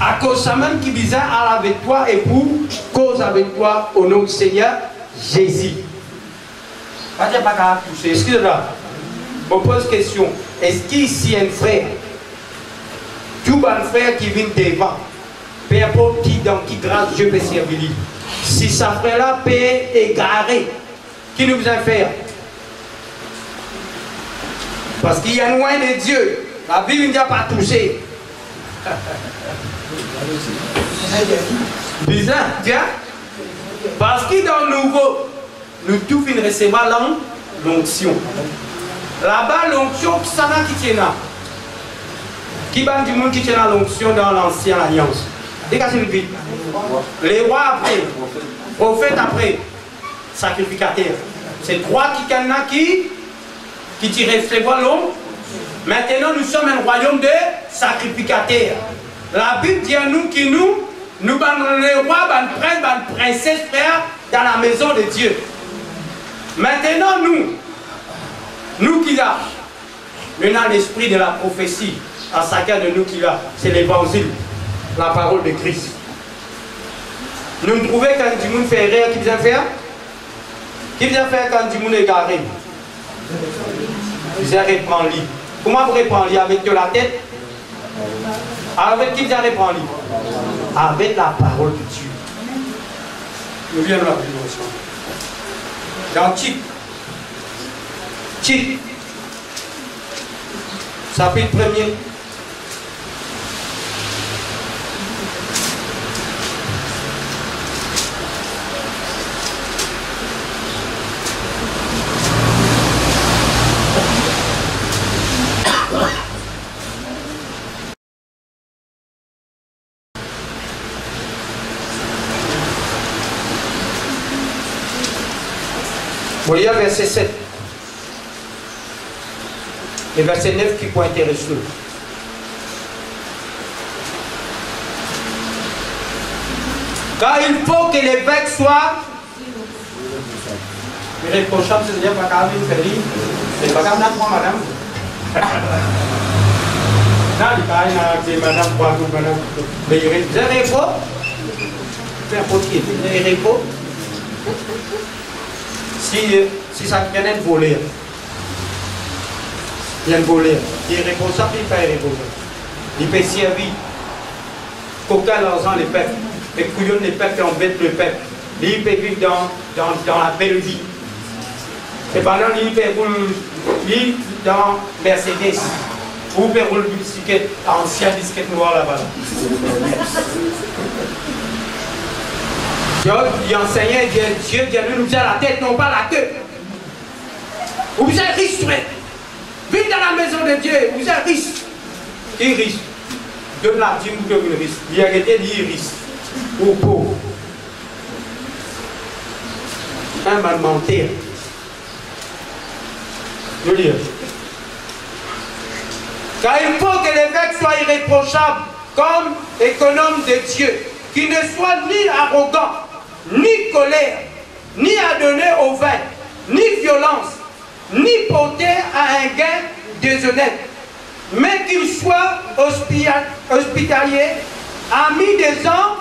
À cause ça même qui visait à avec toi et pour cause avec toi au nom du Seigneur Jésus. Pas de pas qu'à toucher. Excusez-moi. Je me pose question. Est-ce qu'ici un frère, tout bon frère qui vient devant, peu importe qui dans qui grâce Dieu peut servir, si sa frère-là peut égarer, qui nous a fait? Parce qu'il y a loin de Dieu. La Bible n'a pas touché. Bizarre, tiens. Parce que dans le nouveau, nous tous venons recevoir l'onction. Là-bas, l'onction, qui s'en a qui tient là? Qui va du monde qui tient l'onction dans l'ancienne alliance? Dégagez le vide. Les rois après, prophètes après, sacrificateurs. C'est trois qui sont là qui t'y recevoir l'homme. Maintenant, nous sommes un royaume de sacrificateurs. La Bible dit à nous que nous les rois, les princesses, frères, dans la maison de Dieu. Maintenant, nous qui là, nous avons l'esprit de la prophétie. À chacun de nous qui là, c'est l'évangile, la parole de Christ. Nous nous trouvons quand du monde fait rire, qui vient faire? Qui vient faire quand du monde est garé? Vous allez reprendre lui. Comment vous reprendre lui? Avec de la tête? Avec qui vous allez reprendre lui? Avec la parole de Dieu. Nous viens de la Bible ensemble. Dans Tite, chapitre 1er. Vous voyez verset 7. Et verset 9 qui peut intéresser nous. Car il faut que l'évêque soit irréprochable, c'est-à-dire pas qu'à une férie, c'est pas qu'à moi, madame. Non, il n'y a pas madame, quoi, madame. Mais il y a un repos. C'est un potier, il y a un repos. Si ça vient de voler, il y a un voleur. Il est responsable, il peut être responsable. Il peut servir. Qu'aucun l'argent les peuples. Les couillons des peuples embêtent le peuple. Il peut vivre dans la belle vie. Et pendant il peut rouler dans Mercedes. Ou peut rouler une bicyclette, ancienne bicyclette noire là-bas. Il enseignait, Dieu nous dit à la tête, non pas la queue. Vous êtes riche, frère. Vite dans la maison de Dieu, vous êtes riche. Qui est riche? Donne la dîme que vous êtes riche. Il a été dit riche. Ou pauvre. Un mal mentir. Je veux dire. Car il faut que l'évêque soit irréprochable comme économe de Dieu, qui ne soit ni arrogant, ni colère, ni adonné au vin, ni violence, ni porté à un gain déshonnête, mais qu'il soit hospitalier, Ami des hommes,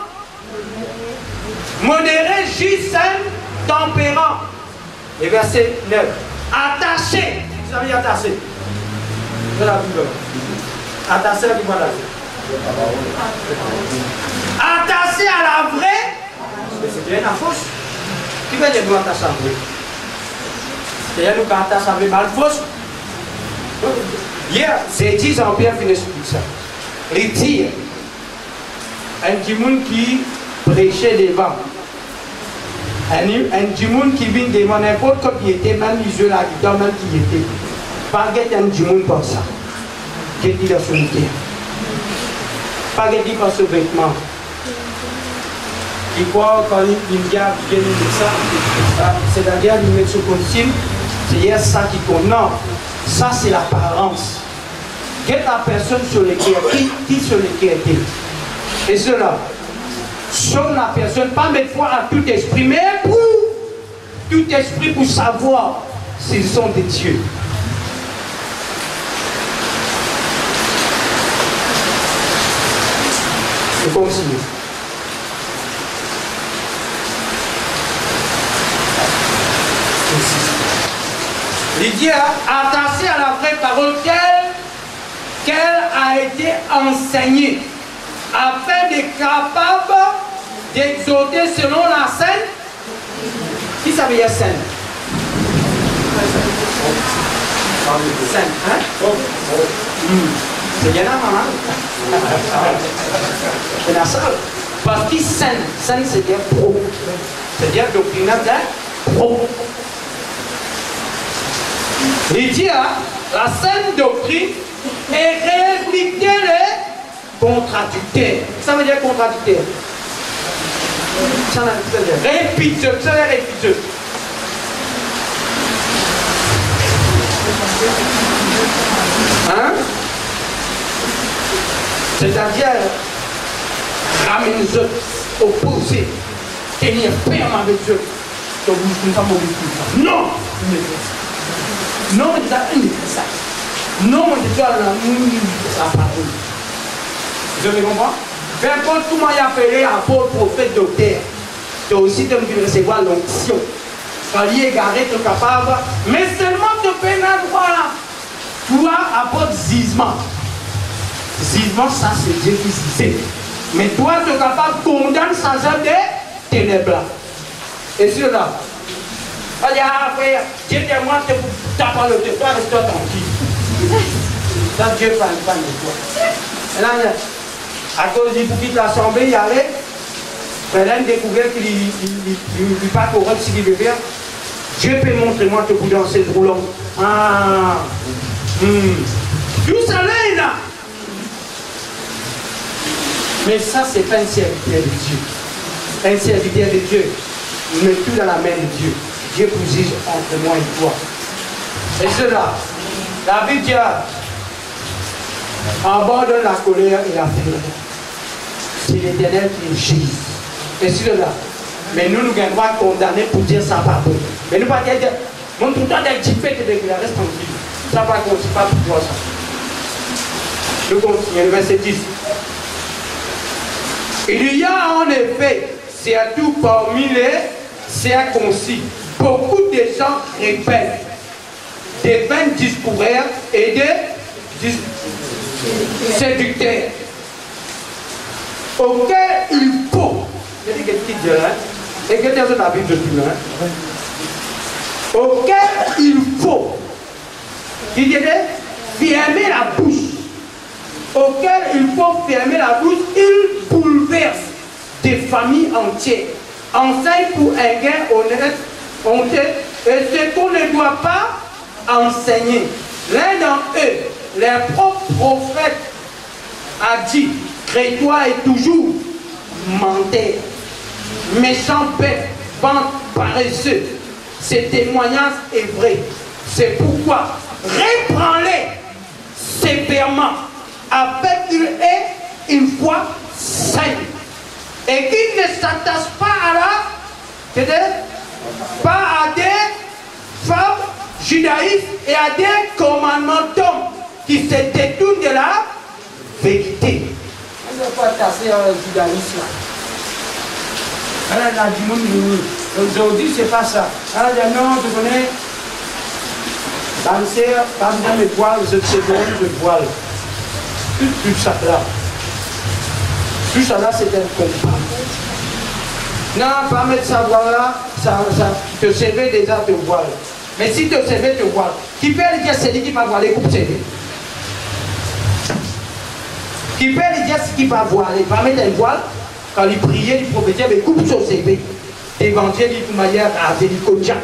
modéré, juste, sain, tempérant. Et verset 9. Attaché. Vous savez attaché. Je la Bible. Attaché à qui voilà. Attaché à la vraie. C'est bien la fausse. Qui veut dire nous attacher à la vraie? C'est-à-dire nous attacher à la vraie mal fausse. Hier, c'est 10 ans bien fini sur ça. Il dit, un djimoun qui prêchait devant. Un djimoun qui vient devant n'importe quoi qui était, même Israël là, dedans même qui était. Pas un djimoun comme ça. Qui dit la solité. Pas dit par ce vêtement. Il croit quand il vient de ça, c'est-à-dire il met ce consigne, c'est ça qui compte. Non, ça c'est l'apparence. Quelle est la personne sur laquelle, qui sur laquelle est. Et cela, sur la personne, pas mettre foi à tout esprit, mais pour tout esprit pour savoir s'ils sont des dieux. Je continue. Il dit attaché à la vraie parole qu'elle a été enseignée afin d'être capable d'exhorter selon la scène. Qui ça veut dire scène? Scène, hein? C'est bien là, maman. C'est la salle. Parce que scène, c'est-à-dire pro. C'est-à-dire doctrinal d'un pro. Il dit, la saine doctrine est répliquer les contradicteurs. Ça veut dire contradicteur. Ça veut dire répiteux. Ça veut dire répiteux. Hein? C'est-à-dire ramener les autres opposés, tenir ferme avec eux. Donc vous ne pouvez pas mourir. Non! Non, il dit ça. Non, il dit ça. Vous avez compris? Peu importe comment il a appelé apôtre, prophète, docteur, tu as aussi de recevoir l'onction. Quand il est égaré, tu es capable. Mais seulement tu peux un droit là. Toi, apôtre zizement. Zizement, ça c'est Dieu qui zizait. Mais toi, tu es capable de condamner sans œuvre des ténèbres. Et cela. Allez, frère, Dieu de moi, tu n'as pas le temps, toi, reste-toi tranquille. Ça, Dieu ne parle pas de toi. Et là, à cause du bouquet de l'Assemblée, il y allait. Mais là, il découvert qu'il n'est pas correct ce qu'il veut faire. Dieu peut montrer moi que vous dansez le roulant. Ah, tout ça là. Mais ça, c'est pas un serviteur de Dieu. Un serviteur de Dieu, il met tout dans la main de Dieu. Dieu vous juge entre moi et toi. Et cela, la Bible dit, abandonne la colère et la fureur. C'est l'Éternel qui juge. Et cela, mais nous avons droit de condamner pour dire ça pas bon. Mais nous ne pouvons pas dire, mon tout le temps d'être typé, reste tranquille. Ça va continuer, pas pour toi ça. Nous continuons, le verset 10. Il y a en effet, surtout parmi les circoncis, beaucoup de gens répètent des vains discoureurs et des séducteurs auxquels il faut, je dis qu'est-ce qu'il dit là, et que dans la Bible de tout là, auxquels il faut, il dit fermer la bouche, auquel il faut fermer la bouche, il bouleverse des familles entières, enseigne pour un gain honnête, et ce qu'on ne doit pas enseigner. L'un d'entre eux, leur propre prophète, a dit, Crétois est toujours menteur, méchant bête, bande paresseux. Ce témoignage est vrai. C'est pourquoi reprends-les sévèrement avec une foi saine et qu'il ne s'attache pas à des femmes judaïstes et à des commandements d'hommes qui se détournent de la vérité. il ne faut pas casser un judaïsme. Elle a dit, aujourd'hui, c'est pas ça. Elle a dit, non, tu connais, ma sœur, pas besoin de voile, je sais bien, je voile. Tout ça là. Tout ça là, c'est un combat. Non, pas mettre sa voile là, ça te servait déjà te voile. Mais si te servait te voile, qui peut lui dire c'est lui qui va voiler coupe servait. Qui peut lui dire ce qui va voiler, pas mettre un voile, quand il priait, il prophétisait, mais coupe son CV. Évangile, il pour manière à Vélicoja.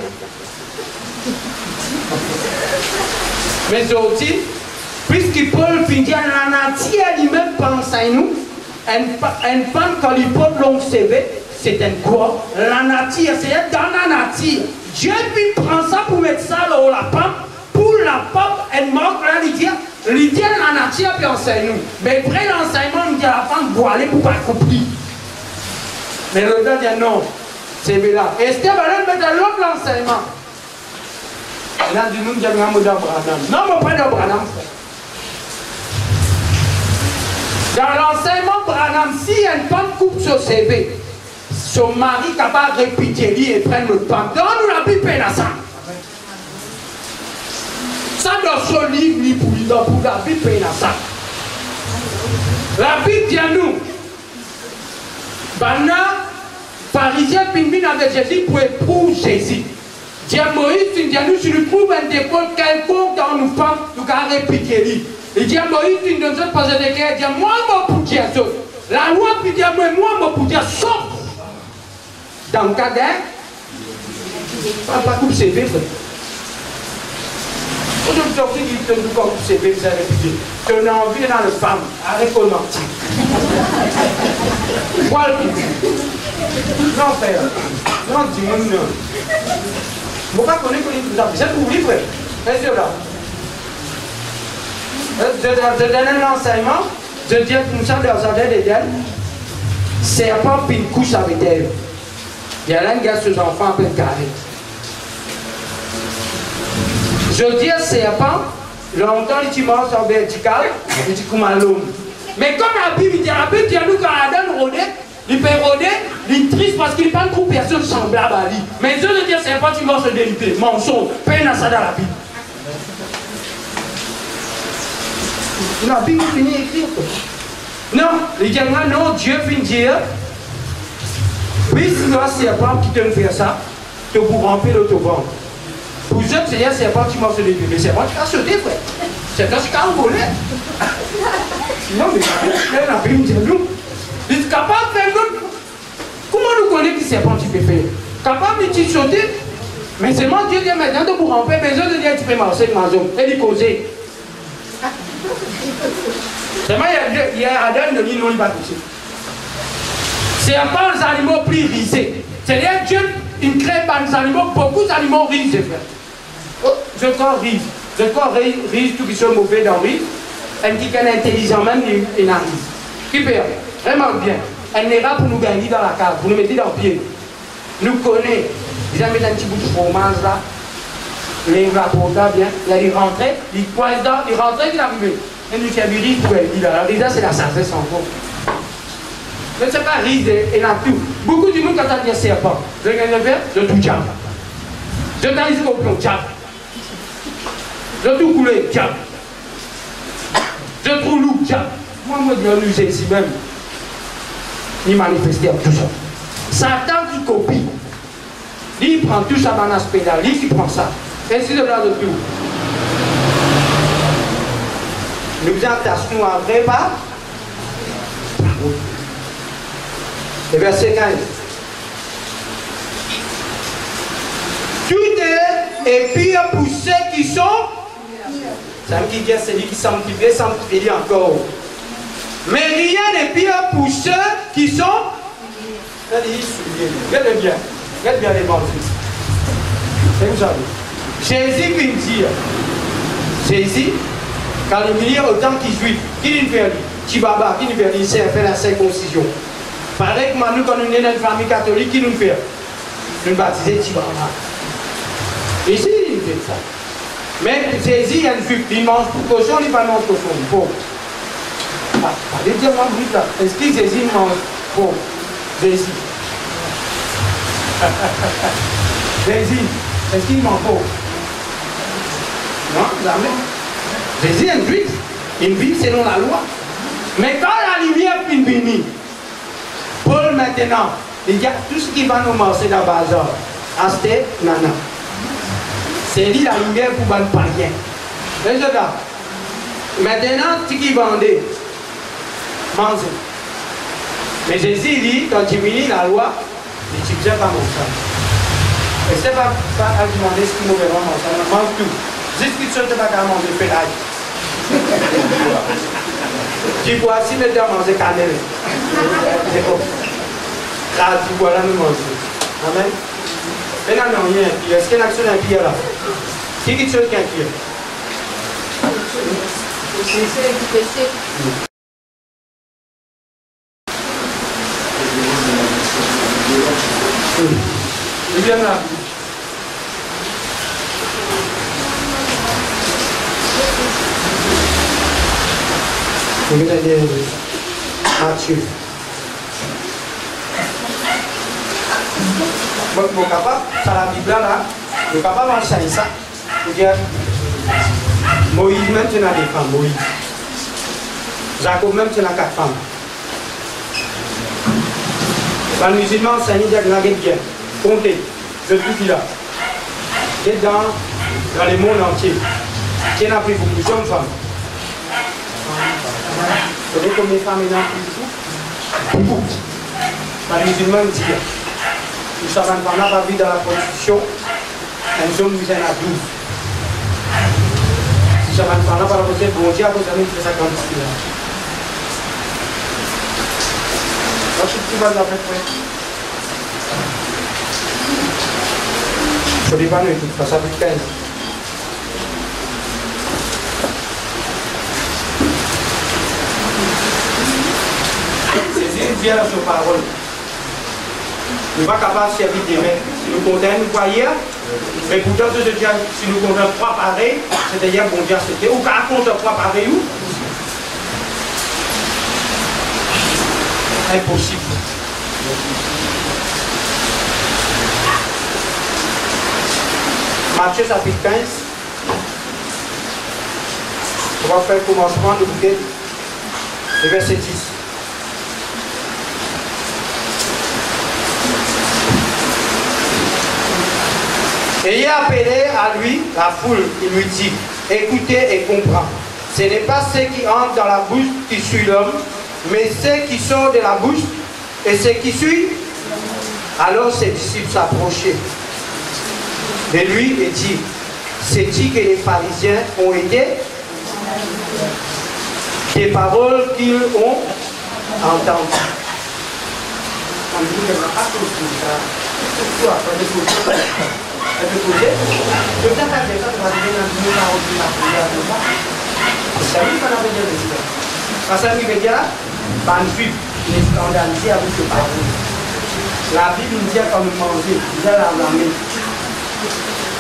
Mais aussi, puisque Paul finit la nature lui-même pense à nous, une femme quand il porte long CV, c'est un quoi? La nature, c'est dans la nature. Dieu puis prend ça pour mettre ça là où la femme, pour la femme, elle manque là, il dit la nature puis enseigne nous. Mais après l'enseignement, il dit à la femme, voiler pour pas accomplir. Mais le gars dit non, c'est là. Et Esther va mettre dans l'autre l'enseignement. Là, du nous, il y a un mot d'Abraham. Non, mais pas d'Abraham. Dans l'enseignement Branham, si une femme coupe son CV, son mari est capable de répéter lui et prendre le pain. Donne-nous la Bible et la ça. Ça dans son livre, pour la Bible et la ça. La Bible dit à nous, Bana, pharisien, Pimbin avec Jésus pour éprouver Jésus. Dit à Moïse, tu dis à nous, si nous trouvons un défaut quelconque dans nos femmes, nous allons répéter lui. Il dit à Moïse, tu nous donnes pas de guerre, il dit à moi, pour dire ça. La loi, puis dit à moi, pour dire sauf. Dans le cas d'un, pas coupe CV, frère. Aujourd'hui, il te dit qu'on coupe CV, vous avez dit. Tu as envie dans le femme, avec ton entier. Voilà. Non, frère. Non, dis-moi, non. Pourquoi qu'on est connu tout ça? C'est pour lui, frère. Est-ce que là? Je donne un enseignement, je dis comme ça dans le jardin d'Éden, serpent puis une couche avec elle. Il y a là un gars, ses enfants appellent carré. Je dis serpent, longtemps il mange en vertical, il dit comme un homme. Mais comme la Bible dit à nous quand Adam rôdait, il peut rôder, il est triste parce qu'il n'est pas trop personne semblable à lui. Mais je veux dire serpent, tu manges se déliter, mensonge, peine à ça dans la Bible. La Bible finit écrire. Non, il dit non, Dieu finit dire, puisque c'est un serpent qui te fait ça, te pour remplir l'autobanque. Pour eux, c'est un serpent qui mange les bébés. C'est un serpent qui a sauté, frère. C'est un serpent qui a volé. Non, mais la Bible dit nous, il est capable de faire nous. Comment nous connaissons que serpent qui peut faire? Capable de sauter, mais c'est moi Dieu dit maintenant de vous remplir, mais je dis tu peux marcher avec ma zone. Et il causer. Seulement, il y a Adam de l'île, non, il va toucher. C'est un peu les animaux plus risés. C'est-à-dire Dieu, il crée par les animaux, beaucoup d'animaux risés, frère. Oh, je crois rise. Je crois rise, tous qui sont mauvais dans rise. Un qui est intelligent même, il a rise. Qui fait vraiment bien. Elle n'est pas pour nous gagner dans la cave, pour nous mettre dans le pied. Nous connaissons. Ils ont mis un petit bout de fromage là. Les rapporteurs bien. Là, il rentrait, il pointe dans, il rentrait, il arrivait. Et nous, c'est riz pour elle. La risa, c'est la sagesse en gros. Mais ce n'est pas riz, il a tout. Beaucoup de monde, quand on dit serpent, je viens de faire, je tout diable. Je t'en dis scorpion, diable. Je tout coulé, diable. Je trouve loup, diable. Moi, je vais ici même. Il manifestait tout ça. Satan qui copie. Il prend tout ça dans l'aspect là, lui qui prend ça. Et c'est de là de tout. Nous attachons à vrai pas. Et verset 15. Tout est pire pour ceux qui sont. Ça me dit c'est lui qui sanctifie encore. Mais rien n'est pire pour ceux qui sont. Regardez bien. Regardez bien les bandits. Et vous savez. Jésus qui dit. Jésus. Quand il dit autant qu'il juif, qui nous fait Chibaba, qui nous fait il sait faire la circoncision. Pareil que nous, quand nous sommes dans une famille catholique, qui nous fait nous baptiser Chibaba. Ici, il fait ça. Mais Jésus, il y a un juif, il mange pour cochon, il ne mange pas cochon. Bon. Allez dire moi brut là. Est-ce que Jésus mange pour Jésus? Jésus, est-ce qu'il mange pour? Non, jamais. Jésus est une vie selon la loi. Mais quand la lumière finit venir, Paul maintenant, il dit tout ce qui va nous marcher dans le bazar, acheter, nana. C'est lui la lumière pour ne pas rien. Maintenant, ce qui vendait, manger. Mais Jésus dit, quand tu finis la loi, il dit, tu ne sais pas mon sang. Et c'est pas à demander ce qu'il nous verra mon sang, on mange tout. Juste que tu ne sais pas qu'à manger, fais l'ail. Tu vois, si tu as mangé cannelle, c'est bon. Là, tu vois, là, nous mangeons. Amen. Et là, non, il y a un pire. Est-ce qu'il y a une action d'un pire là? Qui dit que tu as un pire? C'est du péché. Il vient là. Je vais aller Matthieu. Mon capable, ça la Bible là, le capable d'enseigner ça. Pour dire, Moïse même tu as des femmes, Moïse. Jacob même tu as 4 femmes. Les musulmans enseignent de la guerre. Comptez, je suis là. Et dans le monde entier, qui a pris beaucoup de femmes. Vous savez combien de femmes il y a pris beaucoup. Les musulmans disent, nous sommes en train de vivre dans la constitution, un homme nous en a 12. Nous sommes en train de parler de bon Dieu, vous avez fait ça comme ça. Donc, tu vas la faire. Je ne vais pas nous tout ça plus 15. Jésus vient à sa parole. Nous ne sommes pas capables de servir des mains. Si nous condamnons une fois hier, mais pourtant, si nous condamnons 3 pareils, c'est-à-dire bon Dieu, c'était ou qu'à compte 3 pareils où? Impossible. Matthieu chapitre 15. On va faire le commencement de bouquet, le verset 10. Ayant appelé à lui la foule, il lui dit, écoutez et comprends. Ce n'est pas ce qui entre dans la bouche qui suit l'homme, mais ce qui sort de la bouche et ce qui suit. Alors ses disciples s'approchaient de lui et dit, sais-tu que les pharisiens ont été des paroles qu'ils ont entendues. La Bible nous dit comme manger, nous allons la blâmer.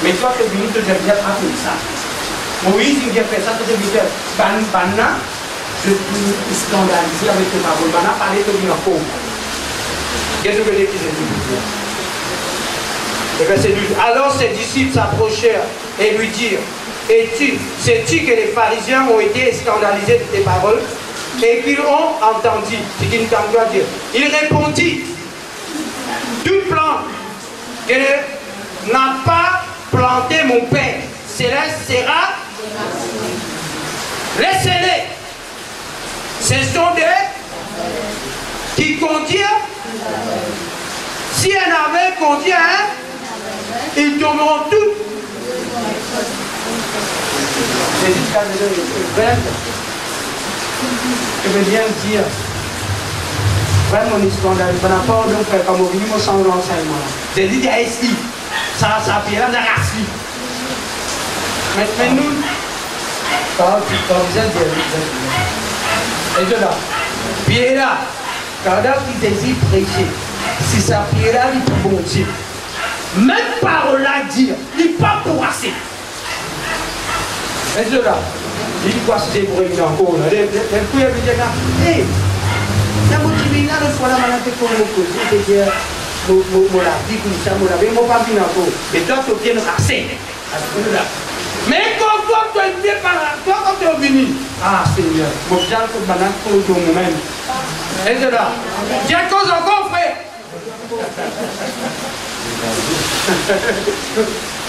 Mais toi, tu es venu te dire pas comme ça. Moïse, il vient faire ça, tu te dis, Banna, je suis scandalisé avec tes paroles. Banna, parler de bien pauvre. Qu'est-ce que Jésus dit? Le verset 12. Alors ses disciples s'approchèrent et lui dirent, sais-tu que les pharisiens ont été scandalisés de tes paroles et qu'ils ont entendu ce qu'ils n'entendent pas dire? Il répondit, toute plante que n'a pas planté mon Père céleste sera. Laissez-les. Ce sont des qui contient. Si un avait contient, ils tomberont tous. Je veux bien dire, vraiment une scandale, je n'ai pas ordre de faire comme au minimum sans renseignement. J'ai dit, il y a ici, ça fait là, la race. Mais nous, quand vous êtes et de là, puis là, quand il désire prêcher, si ça prière là, il peut bon Dieu. Même parole à dire, il n'est pas pour assez. Et de là, Il dit quoi c'est pour revenir encore là. Elle peut lui dire, hé, il y a mon petit là, le soir là, maintenant, tu peux me poser, tu peux dire, mon la vie, comme ça, mon la vie, mon pas venir encore. Et toi, tu viens de casser. Mais quand tu es par là, toi, quand tu es venu, ah, Seigneur, mon bien, tu vas maintenant, pour le moment. Et c'est là. Dis à cause encore, frère.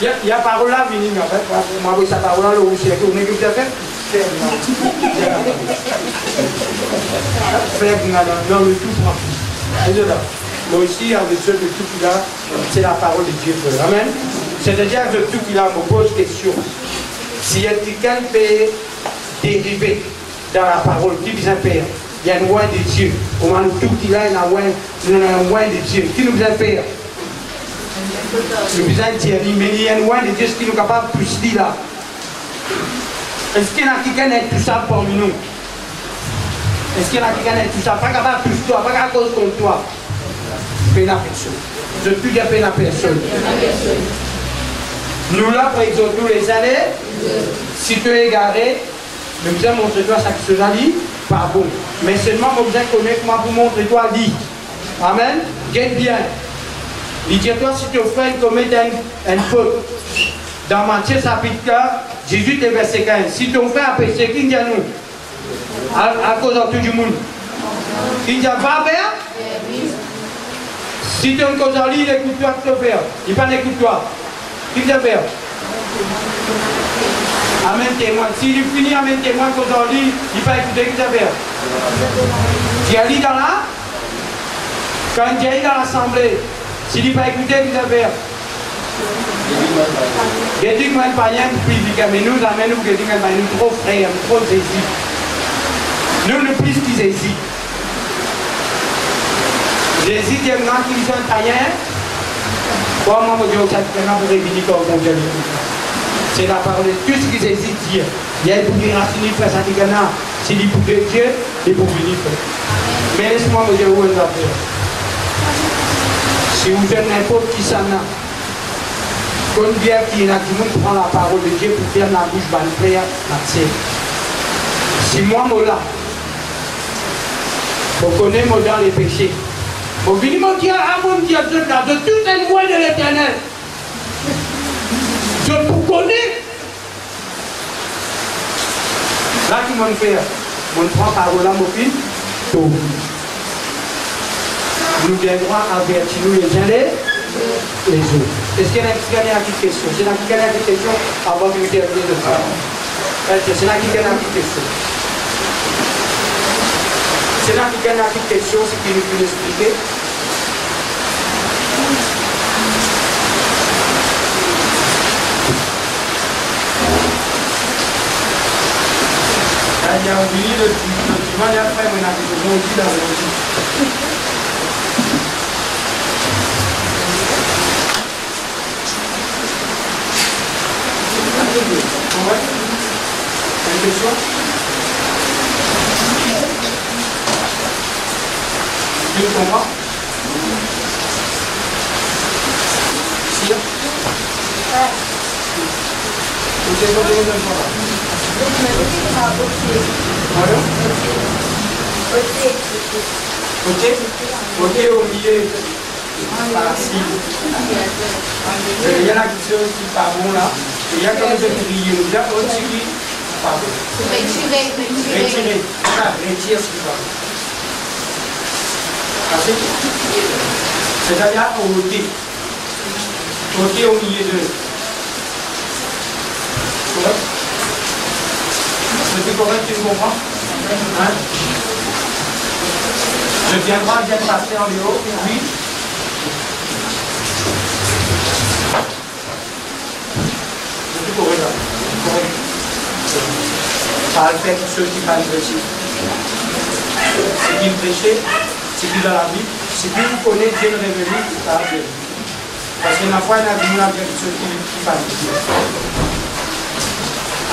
Il y a parole là, vini, en fait. Moi, sa parole là, le rouge, c'est qu'on est que tu as fait. Frère, non, le tout prend. Et c'est là. Moi aussi, avec ce tout qu'il a, c'est la parole de Dieu. Amen. C'est-à-dire que tout qu'il a me pose question. Si quelqu'un peut dériver dans la parole, qui vous appelle, il y a une voix de Dieu. Au moment où tout qu'il a, il y a une voix de Dieu. Qui nous appelle? Le besoin de dire, mais il y a une voix de Dieu qui nous est capable de plus dire là. Est-ce qu'il y a quelqu'un qui est tout ça pour nous? Est-ce qu'il y a quelqu'un qui est tout ça? Pas capable de plus toi, pas à cause contre toi. Peine à personne. Je ne peux dire peine à personne. Nous là, par exemple, tous les années, si tu es égaré, nous besoin montrer toi ça qui se dit, pas bon. Mais seulement, nous besoin connaître comment vous montrer toi dit. Amen. Gagne bien. Il dit toi, si tu fais commettre une faute, dans Matthieu chapitre 4, 18 et verset 15, si tu fais un péché, qui dit à nous? À cause de tout du monde. Il dit, va faire. Si tu es une cause en ligne, écoute-toi, tu peux faire. Il pas écoute-toi. Qui te fait? Amen témoin. S'il finit amen témoin cause en ligne, il pas écouter qui te fait. Tu as dit dans la? Quand tu es dans l'assemblée, s'il n'est pas écouté, qui te fait? Il dit que moi, pas rien de plus, mais nous, amène nous, nous, trop frères, trop Jésus. Nous, le plus qu'ils hésitent. Jésus dit maintenant qu'ils sont taillés. Comment vous dites que vous revenez comme Dieu? C'est la parole de tout ce qu'ils hésitent dire. Il y a pour dire raciner frère Satigana, s'il dit pour Dieu, il pour venir frère. Mais laisse-moi vous dire où est-ce que si vous êtes n'importe qui s'en a, comme bien qui prend la parole de Dieu pour faire la bouche ban frère, si moi je là, vous connaissez moi dans les péchés. Vous venez me dire, ah mon Dieu, de toute une voix de l'Éternel. Je vous connais. Là, qui m'en fait, mon prend parole à mon fils, tout. Nous avons droit à avertir nous les uns les autres. Est-ce qu'il y a une petite question? C'est là qu'il y a une petite question avant de nous terminer de ça. C'est là qu'il y a une petite question. C'est là qu'il y a une petite question, c'est qu'il nous peut expliquer. Il y a oublié le document, il y a fait mon application aussi dans le document. Ouais. Une question? Tu comprends? Si? Vous êtes donné une fois. Ok, au milieu. Il y en a qui sont pas bons là. Il y a comme je brille, il y a aussi qui pas bon. Retirer. Voilà, retire ce qui va. C'est-à-dire ôter. Ôter au milieu de. C'est correct, tu comprends? Hein? Je viendrai bien passer en haut, oui. C'est correct là. Correct. Ça va le faire pour ceux qui parlent prêcher. Ce qui me prêchait, c'est qui dans la Bible, c'est qui vous connaît Dieu le révélé, ça va bien. Parce que la foi, il y a des gens qui parlent de Dieu.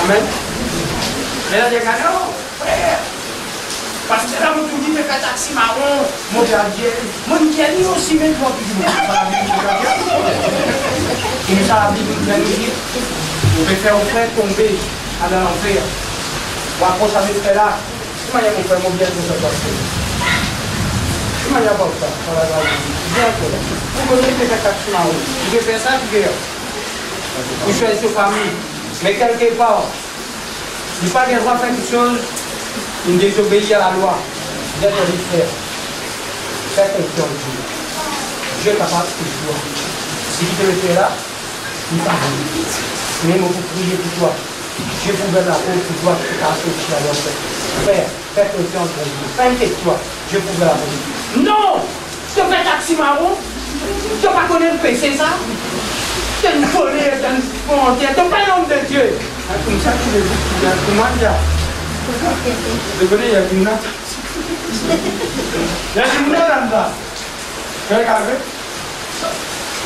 Amen. Mais là, il y a un non, frère. Parce que là, vous dites que le taxi marron, mon gardien, mon gardien aussi, même toi, tu dis, il nous a dit, vous pouvez faire un frère tomber à l'enfer. Ou approche avec ce là. Comment il y a mon frère, mon bien de ce passer? Comment il y a pas ça? Bien que là. Vous connaissez que c'est 4 semaines. Je vais faire ça, je vais. Vous choisissez vos familles. Mais quelque part, il n'y a pas de droit de faire quelque chose, il désobéit à la loi. Vous êtes obligé de faire. Faites confiance en Dieu. Dieu est capable de tout toi. Si tu le fais là, il va venir. Même pour prier pour toi. Dieu pour ouvrir la porte pour toi, tu as sorti à l'autre. Frère, fais confiance en Dieu. Inquiète-toi, Dieu pour ouvrir la porte. Non! Tu fais taxi marron? Tu n'as pas connu le péché, ça? Tu es une folie, tu es une frontière, tu n'es pas un homme de Dieu. Comme ça, tu le dis, il y a comment dire? Je connais, il y a une note. Il y a une note là-bas. Tu regardes?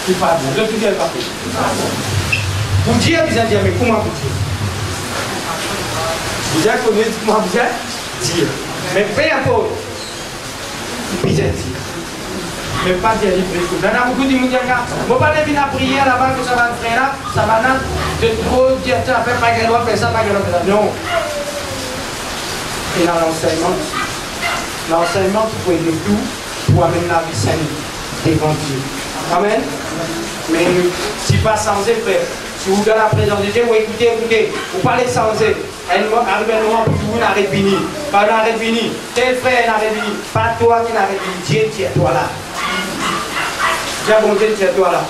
Tu parles, je te dis, elle va faire. Vous dire, vous allez dire, mais comment vous dire? Vous allez connaître comment vous allez dire. Mais peu importe. Vous allez dire. Mais pas dire libre. Il y en a beaucoup qui me disent, vous parlez de la prière là-bas, que ça va faire là, ça va là, de trop dire, tu n'as pas qu'elle doit faire ça, pas qu'elle doit faire ça. Non. Et dans l'enseignement, tu peux aider tout pour amener la vie saine devant Dieu. Amen. Mais si pas sans effet, si vous dans la présence de Dieu, vous écoutez, vous parlez sans effet. Elle arrive un moment pour vous n'arrête fini. Pas n'arrête fini. Tel frère n'arrête fini. Pas toi qui n'arrête fini. Dieu, tiens-toi là. Dieu, bon Dieu, tiens-toi là.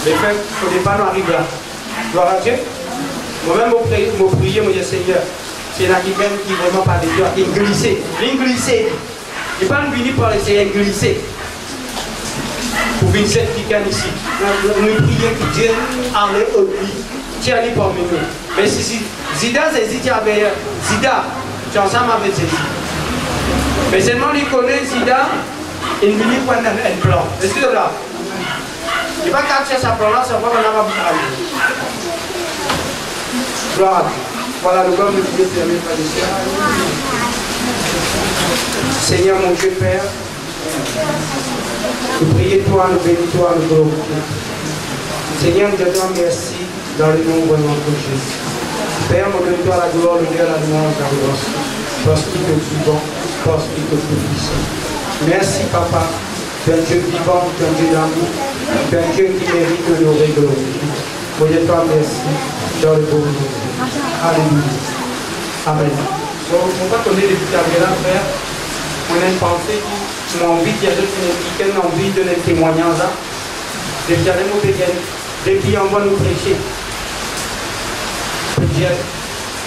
Les frères, il ne faut pas nous arriver là. Gloire à Dieu. Moi-même, je prie, je dis Seigneur, c'est là qui vraiment parle de Dieu, qui est glissé. L'inglisser. Il ne pas nous venir par essayer de glisser. Pour venir certifier ici. Nous prions que Dieu enlève oubli. Tiens, il parmi nous. Mais si Zida, c'est si tu avais Zida, tu es ensemble avec Zida. Mais seulement il connaît Zida, il vient prendre un plan. Est-ce que là? Il ne va pas capter sa plan là, c'est pas qu'on a pas besoin. Gloire à Dieu. Voilà le bon de Dieu qui a mis par dessus. Seigneur mon Dieu Père, nous prions toi, nous bénissons toi, nous glorifions. Seigneur, nous te disons merci dans le nom de notre Jésus. Père, nous donnons toi la gloire, l'honneur, la louange, la reverence, parce qu'il te plus bon, parce qu'il te plus puissant. Merci Papa, tu es un Dieu vivant, tu es un Dieu d'amour, tu es un Dieu qui mérite de nous glorifier. Nous te disons merci dans le bon nom de Dieu. Alléluia. Amen. Donc, on va donner les petits là, frère. On a une pensée qui m'a envie de dire qu'elle a envie de donner le témoignage. Depuis on va nous prêcher.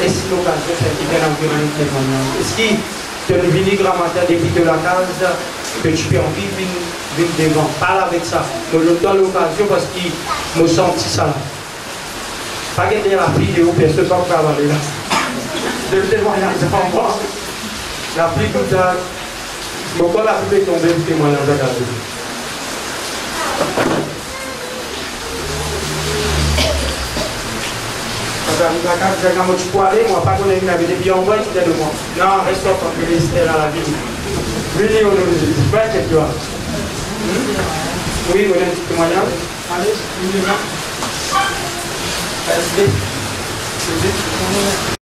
Est-ce que l'occasion c'est qui vient envie de donner le témoignage? Est-ce que tu es venu grand matin depuis de la case que tu peux envie de venir devant? Parle avec ça. Je donne l'occasion parce qu'il me senti ça. Pas que la vidéo, personne ne va pas parler là. Le témoignage devant moi. La pluie tout ça. Pourquoi la pluie est tombée, le témoignage de la vie? Tu peux aller, moi, pas qu'on ait une avis, et puis on voit, tu es de moi. Non, reste en tant que ministère à la vie. Venez au nom de Jésus, pas que tu as. Oui, vous avez un petit témoignage? Allez, une là. Allez,